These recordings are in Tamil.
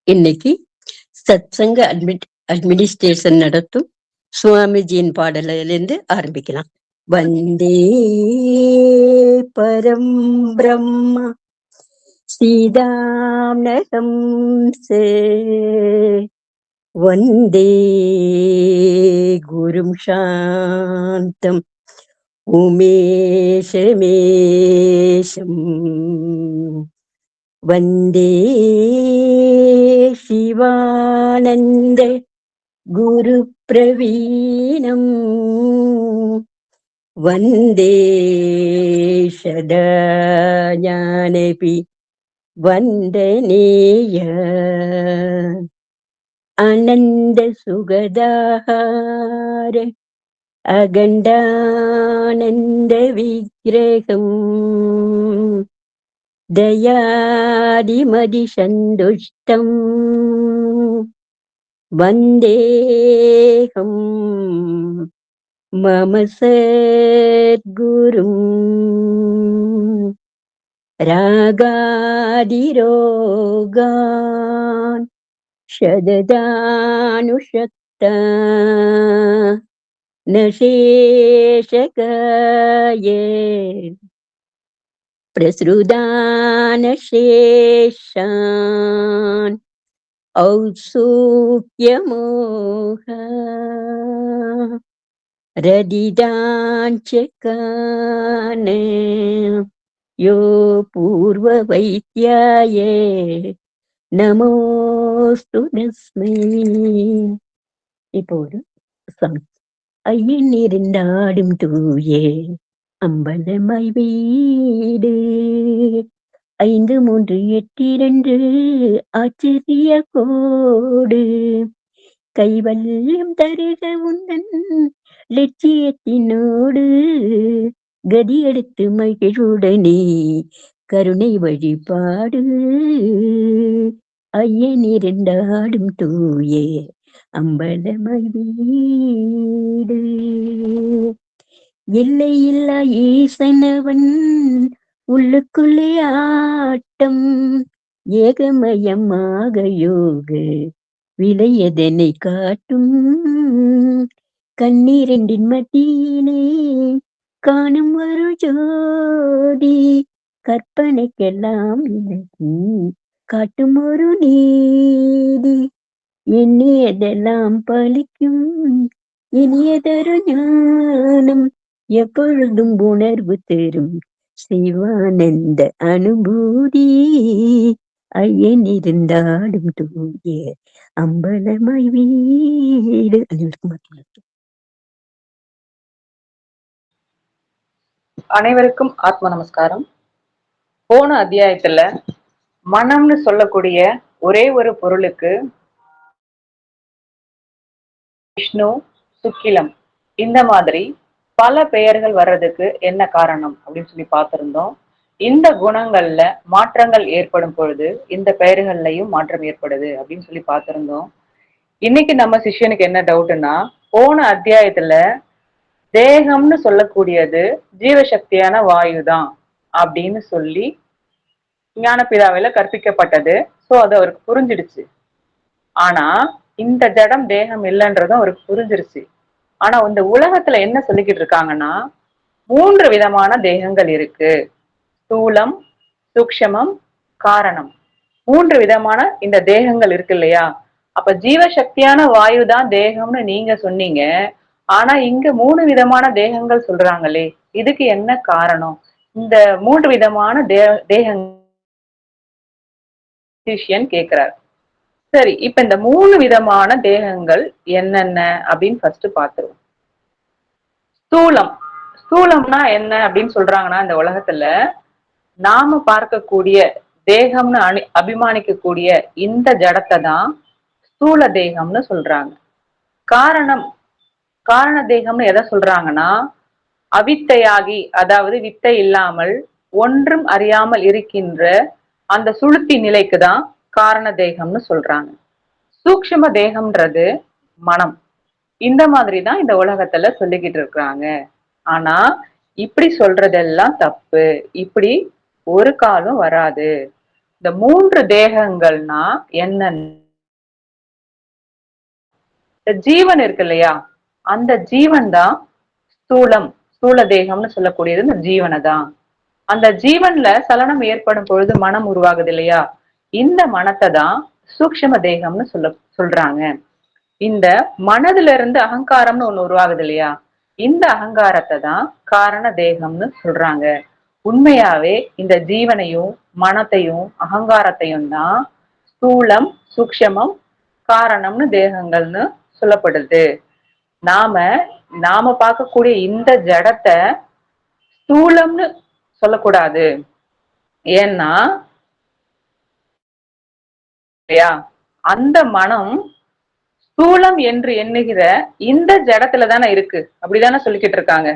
இன்னைக்கு சத்சங்க அட்மினிஸ்ட்ரேஷன் நடத்தும் சுவாமிஜியின் பாடலிலிருந்து ஆரம்பிக்கலாம். வந்தே பரம் பிரம்ம சீதாம்னகம் சே வந்தே குரும் சாந்தம் உமேஷமேஷம் வந்தே சிவானந்த குரு பிரவீணம் வந்தே சதாஞானபி வந்தனேய அனந்த சுகதாஹார அகண்டானந்த விக்கிரகம் தயாதிமதி சந்துஷ்டம் வந்தேகம் மம சத்குரும் ராகாதிரோகான் ஷததானுஷக்தா நசேஷகாயே பிரசுதானசேஷான் ஔத்சூக்யமோக ரதிதாஞ்சகான யோ பூர்வ வைத்யாயே நமோஸ்து தஸ்மை. இப்போ ஒரு சாங். ஐயன் இருந்தாடும் தூயே அம்பலமாய் வீடு 5382 ஆச்சரிய கோடு கைவல்யம் தருக உந்தன் லட்சியத்தினோடு கதி எடுத்து மகிழுடனே கருணை வழிபாடு ஐயன் இருந்தாடும் தூயே அம்பலமாய் வீடு. எல்லையில்லா ஈசனவன் உள்ளுக்குள்ளே ஆட்டம் ஏகமயமாக யோக விலையதனை காட்டும் கண்ணீரண்டின் மத்தியிலே காணும் ஒரு ஜோடி கற்பனைக்கெல்லாம் இலக்கி காட்டும் ஒரு நீதி எண்ணியதெல்லாம் பலிக்கும் இனியதொரு ஞானம் எப்பொழுதும் உணர்வு தரும் சிவானந்த அனுபூதி ஐயன் இருந்தாடும் தூய அம்பலமாய் வீடு. அனைவருக்கும் ஆத்ம நமஸ்காரம். போன அத்தியாயத்துல மனம்னு சொல்லக்கூடிய ஒரே ஒரு பொருளுக்கு விஷ்ணு, சுக்கிலம் இந்த மாதிரி பல பெயர்கள் வர்றதுக்கு என்ன காரணம் அப்படின்னு சொல்லி பார்த்திருந்தோம். இந்த குணங்கள்ல மாற்றங்கள் ஏற்படும் பொழுது இந்த பெயர்கள்லயும் மாற்றம் ஏற்படுது அப்படின்னு சொல்லி பார்த்திருந்தோம். இன்னைக்கு நம்ம சிஷ்யனுக்கு என்ன டவுட்னா, போன அத்தியாயத்துல தேகம்னு சொல்லக்கூடியது ஜீவசக்தியான வாயுதான் அப்படின்னு சொல்லி ஞானபிதாவில கற்பிக்கப்பட்டது. சோ அது அவருக்கு புரிஞ்சிடுச்சு. ஆனா இந்த ஜடம் தேகம் இல்லைன்றதும் அவருக்கு புரிஞ்சிருச்சு. ஆனா இந்த உலகத்துல என்ன சொல்லிக்கிட்டு இருக்காங்கன்னா, 3 விதமான தேகங்கள் இருக்கு. ஸ்தூலம், சூக்ஷமம், காரணம். 3 விதமான இந்த தேகங்கள் இருக்கு இல்லையா? அப்ப ஜீவசக்தியான வாயு தான் தேகம்னு நீங்க சொன்னீங்க. ஆனா இங்க 3 விதமான தேகங்கள் சொல்றாங்களே, இதுக்கு என்ன காரணம்? இந்த 3 விதமான தேகங்கள் கேக்குறார். சரி, இப்ப இந்த 3 விதமான தேகங்கள் என்னென்ன அப்படின்னு ஃபர்ஸ்ட் பாத்துருவோம். ஸ்தூலம். ஸ்தூலம்னா என்ன அப்படின்னு சொல்றாங்கன்னா, இந்த உலகத்துல நாம பார்க்கக்கூடிய தேகம்னு அபிமானிக்கக்கூடிய இந்த ஜடத்தை தான் ஸ்தூல தேகம்னு சொல்றாங்க. காரண தேகம்னு எதை சொல்றாங்கன்னா, அவித்தையாகி, அதாவது வித்தை இல்லாமல் ஒன்றும் அறியாமல் இருக்கின்ற அந்த சுளுத்தி நிலைக்கு தான் காரண தேகம்னு சொல்றாங்க. சூக்ஷ்ம தேகம்ன்றது மனம். இந்த மாதிரிதான் இந்த உலகத்துல சொல்லிக்கிட்டு இருக்காங்க. ஆனா இப்படி சொல்றதெல்லாம் தப்பு. இப்படி ஒரு காலம் வராது. இந்த 3 தேகங்கள்னா என்ன? இந்த ஜீவன் இருக்கு இல்லையா, அந்த ஜீவன் தான் ஸ்தூல தேகம்னு சொல்லக்கூடியது இந்த ஜீவனை தான். அந்த ஜீவன்ல சலனம் ஏற்படும் பொழுது மனம் உருவாகுது இல்லையா, இந்த மனத்தை தான் சூக்ஷ்ம தேகம்னு சொல்றாங்க. இந்த மனதுல இருந்து அகங்காரம்னு ஒண்ணு உருவாகுது இல்லையா, இந்த அகங்காரத்தை தான் காரண தேகம்னு சொல்றாங்க. உண்மையாவே இந்த ஜீவனையும் மனத்தையும் அகங்காரத்தையும் தான் ஸ்தூலம், சூக்ஷமம், காரணம்னு தேகங்கள்னு சொல்லப்படுது. நாம நாம பார்க்கக்கூடிய இந்த ஜடத்தை ஸ்தூலம்னு சொல்லக்கூடாது. ஏன்னா அந்த மனம் ஸ்தூலம் என்று எண்ணுகிற இந்த ஜடத்துல தானே இருக்கு, அப்படிதானே சொல்லிக்கிட்டு இருக்காங்க.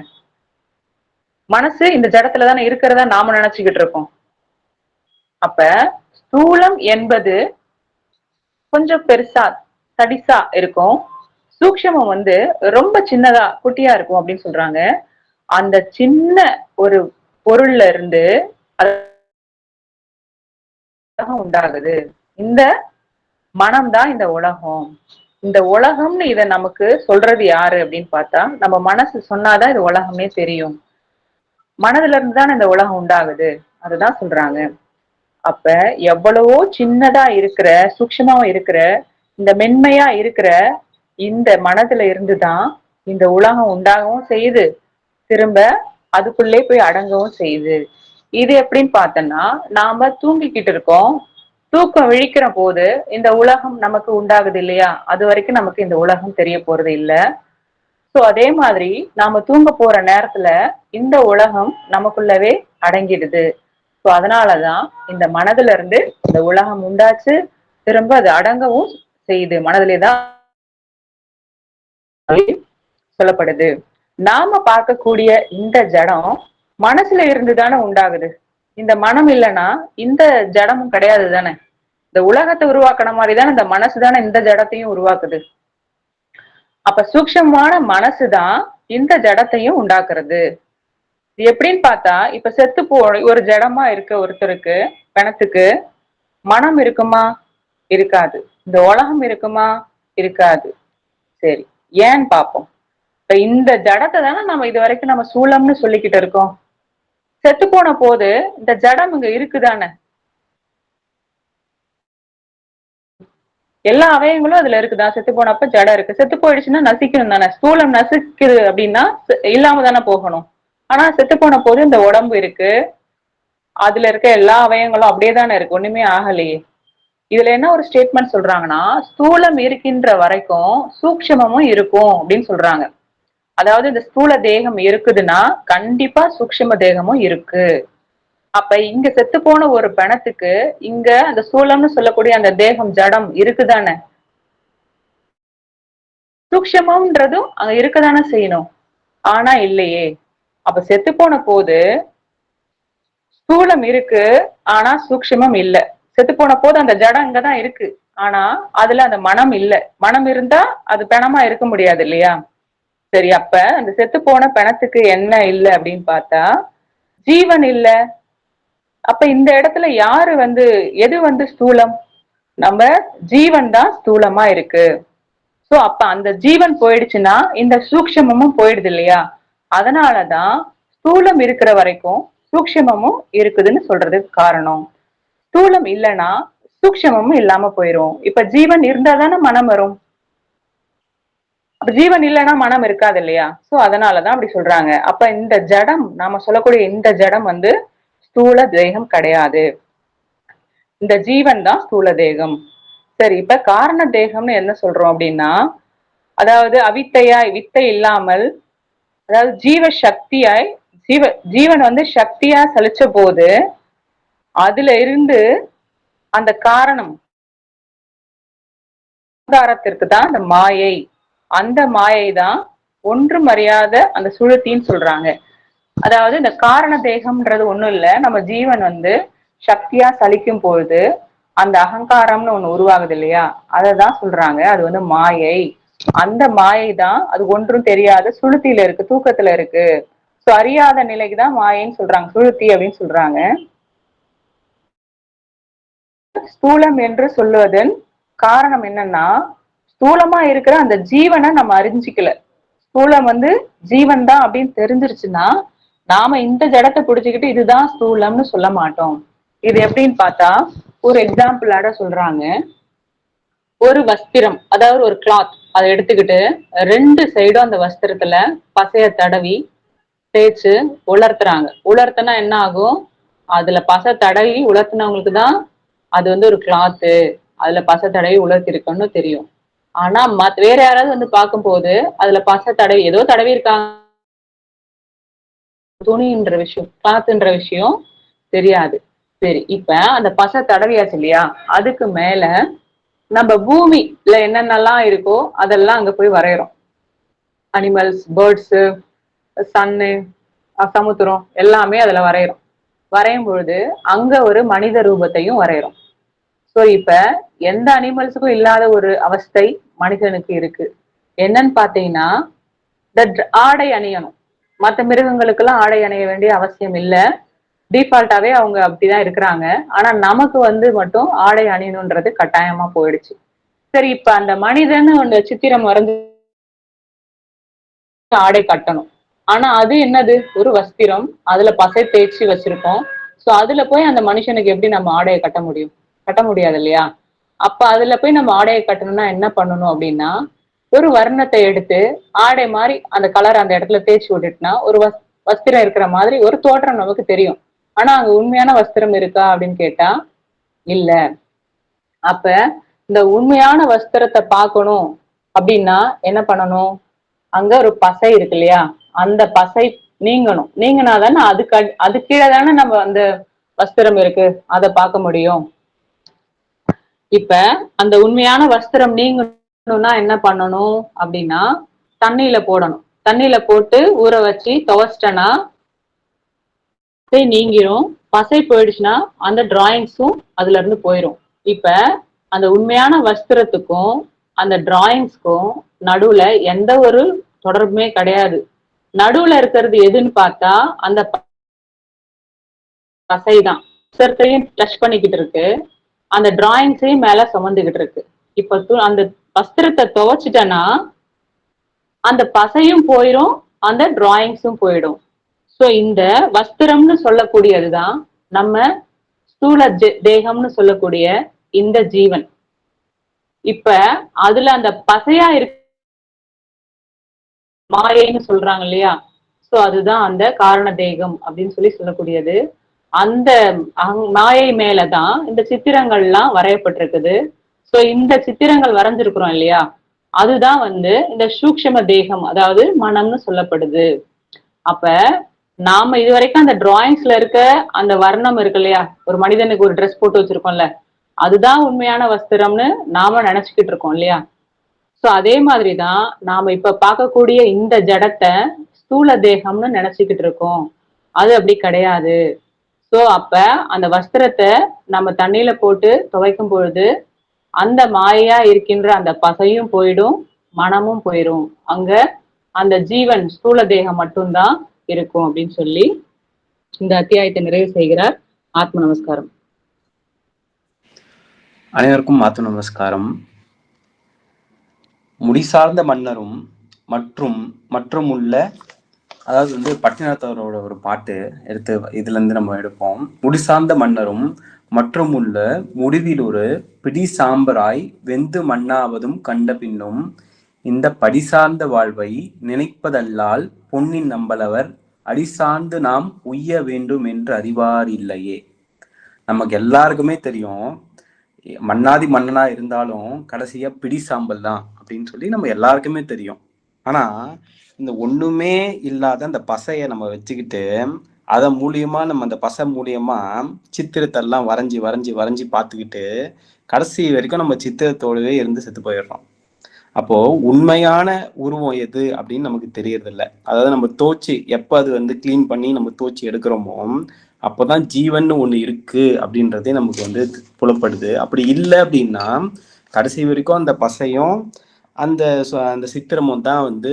மனசு இந்த ஜடத்துல தானே இருக்கிறதா நாம நினைச்சுக்கிட்டு இருக்கோம். அப்ப ஸ்தூலம் என்பது கொஞ்சம் பெருசா தடிசா இருக்கும், சூக்ஷமம் வந்து ரொம்ப சின்னதா குட்டியா இருக்கும் அப்படின்னு சொல்றாங்க. அந்த சின்ன ஒரு பொருள்ல இருந்து உண்டாகுது. இந்த மனம் தான் இந்த உலகம். இந்த உலகம்னு இத நமக்கு சொல்றது யாரு அப்படின்னு பார்த்தா, நம்ம மனசு சொன்னாதான் இது உலகமே தெரியும். மனதுல இருந்து தான் இந்த உலகம் உண்டாகுது, அதுதான் சொல்றாங்க. அப்ப எவ்வளவோ சின்னதா இருக்கிற, சூக்ஷ்மமா இருக்கிற, இந்த மென்மையா இருக்கிற இந்த மனதுல இருந்துதான் இந்த உலகம் உண்டாகவும் செய்யுது, திரும்ப அதுக்குள்ளே போய் அடங்கவும் செய்யுது. இது எப்படின்னு பார்த்தோம்னா, நாம தூங்கிக்கிட்டு இருக்கோம், தூக்கம் விழிக்கிற போது இந்த உலகம் நமக்கு உண்டாகுது இல்லையா, அது வரைக்கும் நமக்கு இந்த உலகம் தெரிய போறது இல்ல. சோ அதே மாதிரி நாம தூங்க போற நேரத்துல இந்த உலகம் நமக்குள்ளவே அடங்கிடுது. சோ அதனாலதான் இந்த மனதுல இருந்து இந்த உலகம் உண்டாச்சு, திரும்ப அது அடங்கவும் செய்யுது, மனதிலேதான் சொல்லப்படுது. நாம பார்க்கக்கூடிய இந்த ஜடம் மனசுல இருந்துதானே உண்டாகுது. இந்த மனம் இல்லைன்னா இந்த ஜடமும் கிடையாது தானே. இந்த உலகத்தை உருவாக்கின மாதிரிதானே இந்த மனசு தானே இந்த ஜடத்தையும் உருவாக்குது. அப்ப சூக்ஷ்மமான மனசுதான் இந்த ஜடத்தையும் உண்டாக்குறது. எப்படின்னு பார்த்தா, இப்ப செத்து ஒரு ஜடமா இருக்க ஒருத்தருக்கு, பிணத்துக்கு மனம் இருக்குமா? இருக்காது. இந்த உலகம் இருக்குமா? இருக்காது. சரி, ஏன்னு பார்ப்போம். இப்ப இந்த ஜடத்தை தானே நம்ம இது வரைக்கும் நம்ம சூலம்னு சொல்லிக்கிட்டு இருக்கோம். செத்து போன போது இந்த ஜடம் இங்க இருக்குதானே, எல்லா அவயங்களும் அதுல இருக்குதான். செத்து போனப்ப ஜடம் இருக்கு, செத்து போயிடுச்சுன்னா நசிக்கணும் தானே. ஸ்தூலம் நசிக்குது அப்படின்னா இல்லாம தானே போகணும். ஆனா செத்து போன போது இந்த உடம்பு இருக்கு, அதுல இருக்க எல்லா அவயங்களும் அப்படியே தானே இருக்கு, ஒண்ணுமே ஆகலையே. இதுல என்ன ஒரு ஸ்டேட்மெண்ட் சொல்றாங்கன்னா, ஸ்தூலம் இருக்கின்ற வரைக்கும் சூக்ஷ்மமும் இருக்கும் அப்படின்னு சொல்றாங்க. அதாவது இந்த ஸ்தூல தேகம் இருக்குதுன்னா கண்டிப்பா சூக்ஷ்ம தேகமும் இருக்கு. அப்ப இங்க செத்து போன ஒரு பிணத்துக்கு இங்க அந்த ஸ்தூலம்னு சொல்லக்கூடிய அந்த தேகம் ஜடம் இருக்குதானே, சூக்ஷ்மம்ன்றதும் அங்க இருக்கதானே செய்யணும். ஆனா இல்லையே. அப்ப செத்து போன போது ஸ்தூலம் இருக்கு, ஆனா சூக்ஷ்மம் இல்ல. செத்து போன போது அந்த ஜடம் இங்கதான் இருக்கு, ஆனா அதுல அந்த மனம் இல்ல. மனம் இருந்தா அது பிணமா இருக்க முடியாது இல்லையா. சரி, அப்ப அந்த செத்து போன பிணத்துக்கு என்ன இல்ல அப்படின்னு பார்த்தா ஜீவன் இல்ல. அப்ப இந்த இடத்துல யாரு வந்து, எது வந்து ஸ்தூலம்? நம்ம ஜீவன் தான் ஸ்தூலமா இருக்கு. சோ அப்ப அந்த ஜீவன் போயிடுச்சுன்னா இந்த சூக்ஷ்மமும் போயிடுது இல்லையா. அதனாலதான் ஸ்தூலம் இருக்கிற வரைக்கும் சூக்ஷ்மமும் இருக்குதுன்னு சொல்றதுக்கு காரணம். ஸ்தூலம் இல்லைன்னா சூக்ஷ்மமும் இல்லாம போயிரும். இப்ப ஜீவன் இருந்தாதானே மனம் வரும். அப்ப ஜீவன் இல்லைன்னா மனம் இருக்காது இல்லையா. சோ அதனாலதான் அப்படி சொல்றாங்க. அப்ப இந்த ஜடம், நாம சொல்லக்கூடிய இந்த ஜடம் வந்து ஸ்தூல தேகம் கிடையாது, இந்த ஜீவன் தான் ஸ்தூல தேகம். சரி, இப்ப காரண தேகம்னு என்ன சொல்றோம் அப்படின்னா, அதாவது அவித்தையாய் வித்தை இல்லாமல், அதாவது ஜீவ சக்தியாய், ஜீவன் வந்து சக்தியா சலிச்ச போது அதுல இருந்து அந்த காரணம் அகங்காரத்திற்கு தான் அந்த மாயை. அந்த மாயை தான் ஒன்றும் அறியாத அந்த சுளுத்தின்னு சொல்றாங்க. அதாவது இந்த காரண தேகம்ன்றது ஒண்ணும் இல்ல, நம்ம ஜீவன் வந்து சக்தியா சலிக்கும் பொழுது அந்த அகங்காரம்னு ஒண்ணு உருவாகுது இல்லையா, அததான் சொல்றாங்க அது வந்து மாயை. அந்த மாயை தான் அது ஒன்றும் தெரியாத சுளுத்தியில இருக்கு, தூக்கத்துல இருக்கு. சோ அறியாத நிலைக்குதான் மாயைன்னு சொல்றாங்க, சுளுத்தி அப்படின்னு சொல்றாங்க. ஸ்தூலம் என்று சொல்லுவதன் காரணம் என்னன்னா, ஸ்தூலமா இருக்கிற அந்த ஜீவனை நம்ம அறிஞ்சிக்கல. ஸ்தூலம் ஜீவன் தான் அப்படின்னு தெரிஞ்சிருச்சுன்னா, நாம இந்த ஜடத்தை புடிச்சுக்கிட்டு இதுதான் ஸ்தூலம்னு சொல்ல மாட்டோம். இது எப்படின்னு பார்த்தா, ஒரு எக்ஸாம்பிளோட சொல்றாங்க. ஒரு வஸ்திரம், அதாவது ஒரு கிளாத், அதை எடுத்துக்கிட்டு 2 சைடும் அந்த வஸ்திரத்துல பசைய தடவி தேய்ச்சு உலர்த்துறாங்க. உலர்த்தினா என்ன ஆகும்? அதுல பசை தடவி உலர்த்தினவங்களுக்கு தான் அது ஒரு கிளாத்து, அதுல பசை தடவி உலர்த்திருக்குன்னு தெரியும். ஆனா வேற யாராவது பார்க்கும்போது அதுல பசை தடவி ஏதோ தடவி இருக்காங்க, துணின்ற விஷயம், கிளாத்ன்ற விஷயம் தெரியாது. சரி, இப்ப அந்த பசை தடவியாச்சு இல்லையா, அதுக்கு மேல நம்ம பூமியில என்னென்னலாம் இருக்கோ அதெல்லாம் அங்க போய் வரைகிறோம். அனிமல்ஸ், பேர்ட்ஸ், சன்னு, சமுத்திரம் எல்லாமே அதுல வரைகிறோம். வரையும் பொழுது அங்க ஒரு மனித ரூபத்தையும் வரைகிறோம். சோ இப்ப எந்த அனிமல்ஸுக்கும் இல்லாத ஒரு அவஸ்தை மனிதனுக்கு இருக்கு. என்னன்னு பாத்தீங்கன்னா, ஆடை அணியணும். மற்ற மிருகங்களுக்கு எல்லாம் ஆடை அணிய வேண்டிய அவசியம் இல்ல, டிஃபால்ட்டாவே அவங்க அப்படிதான் இருக்கிறாங்க. ஆனா நமக்கு மட்டும் ஆடை அணியணும்ன்றது கட்டாயமா போயிடுச்சு. சரி, இப்ப அந்த மனிதன் சித்திரம் வரைஞ்சு ஆடை கட்டணும். ஆனா அது என்னது? ஒரு வஸ்திரம், அதுல பசை தேய்ச்சி வச்சிருக்கோம். சோ அதுல போய் அந்த மனுஷனுக்கு எப்படி நம்ம ஆடையை கட்ட முடியும்? கட்ட முடியாது இல்லையா? அப்ப அதுல போய் நம்ம ஆடையை கட்டணும்னா என்ன பண்ணணும் அப்படின்னா, ஒரு வர்ணத்தை எடுத்து ஆடை மாதிரி அந்த கலர் அந்த இடத்துல தேய்ச்சி விட்டுட்டுனா ஒரு வஸ்திரம் இருக்கிற மாதிரி ஒரு தோற்றம் நமக்கு தெரியும். ஆனா அங்க உண்மையான வஸ்திரம் இருக்கா அப்படின்னு கேட்டா இல்ல. அப்ப இந்த உண்மையான வஸ்திரத்தை பார்க்கணும் அப்படின்னா என்ன பண்ணணும்? அங்க ஒரு பசை இருக்கு இல்லையா, அந்த பசை நீங்கணும். நீங்கினாதானே அது கீழே தானே நம்ம அந்த வஸ்திரம் இருக்கு, அதை பார்க்க முடியும். இப்ப அந்த உண்மையான வஸ்திரம் நீங்கணும்னா என்ன பண்ணணும் அப்படின்னா, தண்ணியில போடணும். தண்ணியில போட்டு ஊற வச்சு துவைச்சிட்டனா நீங்கிரும். பசை போயிடுச்சுன்னா அந்த டிராயிங்ஸும் அதுல இருந்து போயிடும். இப்ப அந்த உண்மையான வஸ்திரத்துக்கும் அந்த டிராயிங்ஸ்க்கும் நடுவுல எந்த ஒரு தொடர்புமே கிடையாது. நடுவுல இருக்கிறது எதுன்னு பார்த்தா அந்த பசைதான். வஸ்திரத்தையும் டச் பண்ணிக்கிட்டு இருக்கு, அந்த டிராயிங்ஸையும் மேல சுமந்துகிட்டு இருக்கு. இப்ப அந்த வஸ்திரத்தை துவைச்சிட்டனா அந்த பசையும் போயிடும், அந்த டிராயிங்ஸும் போயிடும். சோ இந்த வஸ்திரம்னு சொல்லக்கூடியதுதான் நம்ம ஸ்தூல தேகம்னு சொல்லக்கூடிய இந்த ஜீவன். இப்ப அதுல அந்த பசையா இருக்க மாயைன்னு சொல்றாங்க இல்லையா, சோ அதுதான் அந்த காரண தேகம் அப்படின்னு சொல்லக்கூடியது. அந்த மாயை மேலதான் இந்த சித்திரங்கள்லாம் வரையப்பட்டிருக்குது. சோ இந்த சித்திரங்கள் வரைஞ்சிருக்கிறோம் இல்லையா, அதுதான் இந்த சூக்ஷ்ம தேகம், அதாவது மனம்னு சொல்லப்படுது. அப்ப நாம இதுவரைக்கும் அந்த டிராயிங்ஸ்ல இருக்க அந்த வர்ணம் இருக்கு இல்லையா, ஒரு மனிதனுக்கு ஒரு ட்ரெஸ் போட்டு வச்சிருக்கோம்ல, அதுதான் உண்மையான வஸ்திரம்னு நாம நினைச்சுக்கிட்டு இருக்கோம் இல்லையா. சோ அதே மாதிரிதான் நாம இப்ப பார்க்கக்கூடிய இந்த ஜடத்தை ஸ்தூல தேகம்னு நினைச்சுக்கிட்டு இருக்கோம். அது அப்படி கிடையாது. சோ அப்ப அந்த வஸ்திரத்தை நம்ம தண்ணியில போட்டு துவைக்கும் பொழுது அந்த மாயையா இருக்கின்ற அந்த பசையும் போயிடும், மனமும் போயிடும். அங்க அந்த ஜீவன் ஸ்தூல தேகம் மட்டும்தான் இருக்கும் அப்படின்னு சொல்லி இந்த அத்தியாயத்தை நிறைவு செய்கிறார். ஆத்ம நமஸ்காரம். அனைவருக்கும் ஆத்ம நமஸ்காரம். முடிசார்ந்த மன்னரும் மற்றும் உள்ள, அதாவது பட்டினத்தவரோட ஒரு பாட்டு எடுத்து இதுல இருந்து நம்ம எடுப்போம். முடிசார்ந்த மன்னரும் மற்றும் உள்ள முடிவில் ஒரு பிடி சாம்பராய் வெந்து மண்ணாவதும் கண்ட பின்னும் இந்த படிசார்ந்த வாழ்வை நினைப்பதல்லால் பொன்னின் நம்பலவர் அடிசார்ந்து நாம் உய்ய வேண்டும் என்று அறிவார் இல்லையே. நமக்கு எல்லாருக்குமே தெரியும், மன்னாதி மன்னனா இருந்தாலும் கடைசியா பிடி சாம்பல் தான் அப்படின்னு சொல்லி நம்ம எல்லாருக்குமே தெரியும். ஆனா இந்த ஒண்ணுமே இல்லாத அந்த பசைய நம்ம வச்சுக்கிட்டு அதன் மூலியமா நம்ம அந்த பசை மூலியமா சித்திரத்தெல்லாம் வரைஞ்சி பார்த்துக்கிட்டு கடைசி வரைக்கும் நம்ம சித்திரத்தோடவே இருந்து செத்து போயிடுறோம். அப்போ உண்மையான உருவம் எது அப்படின்னு நமக்கு தெரியறது இல்லை. அதாவது நம்ம தோச்சி எப்ப அது கிளீன் பண்ணி நம்ம தோச்சி எடுக்கிறோமோ அப்போதான் ஜீவன் ஒண்ணு இருக்கு அப்படின்றதே நமக்கு புலப்படுது. அப்படி இல்லை அப்படின்னா கடைசி வரைக்கும் அந்த பசையும் அந்த அந்த சித்திரமும் தான்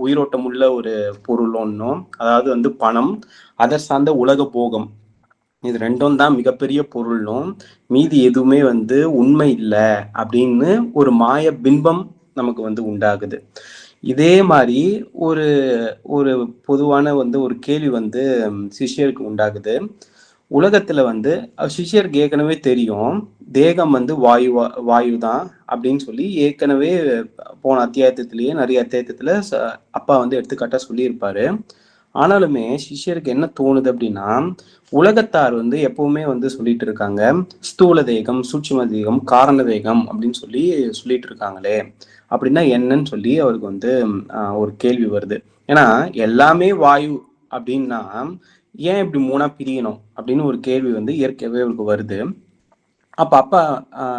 உயிரோட்டமுள்ள ஒரு பொருள் ஒன்றும், அதாவது பணம், அதை சார்ந்த உலக போகம், இது ரெண்டும் தான் மிகப்பெரிய பொருளும், மீதி எதுவுமே வந்து உண்மை இல்லை அப்படின்னு ஒரு மாய பிம்பம் நமக்கு வந்து உண்டாகுது. இதே மாதிரி ஒரு ஒரு பொதுவான வந்து ஒரு கேள்வி வந்து சிஷ்யருக்கு உண்டாகுது. உலகத்துல வந்து சிஷ்யருக்கு ஏற்கனவே தெரியும், தேகம் வந்து வாயு தான் அப்படின்னு சொல்லி ஏற்கனவே போன அத்தியாயத்திலேயே நிறைய அத்தியாயத்துல அப்பா வந்து எடுத்துக்காட்டா சொல்லியிருப்பாரு. ஆனாலுமே சிஷ்யருக்கு என்ன தோணுது அப்படின்னா, உலகத்தார் வந்து எப்பவுமே வந்து சொல்லிட்டு இருக்காங்க, ஸ்தூல தேகம், சூட்சும தேகம், காரண தேகம் அப்படின்னு சொல்லி சொல்லிட்டு இருக்காங்களே, அப்படின்னா என்னன்னு சொல்லி அவருக்கு வந்து ஒரு கேள்வி வருது. ஏன்னா எல்லாமே வாயு அப்படின்னா ஏன் இப்படி மூணா பிரியணும் அப்படின்னு ஒரு கேள்வி வந்து இயற்கையாவே அவருக்கு வருது. அப்ப அப்பா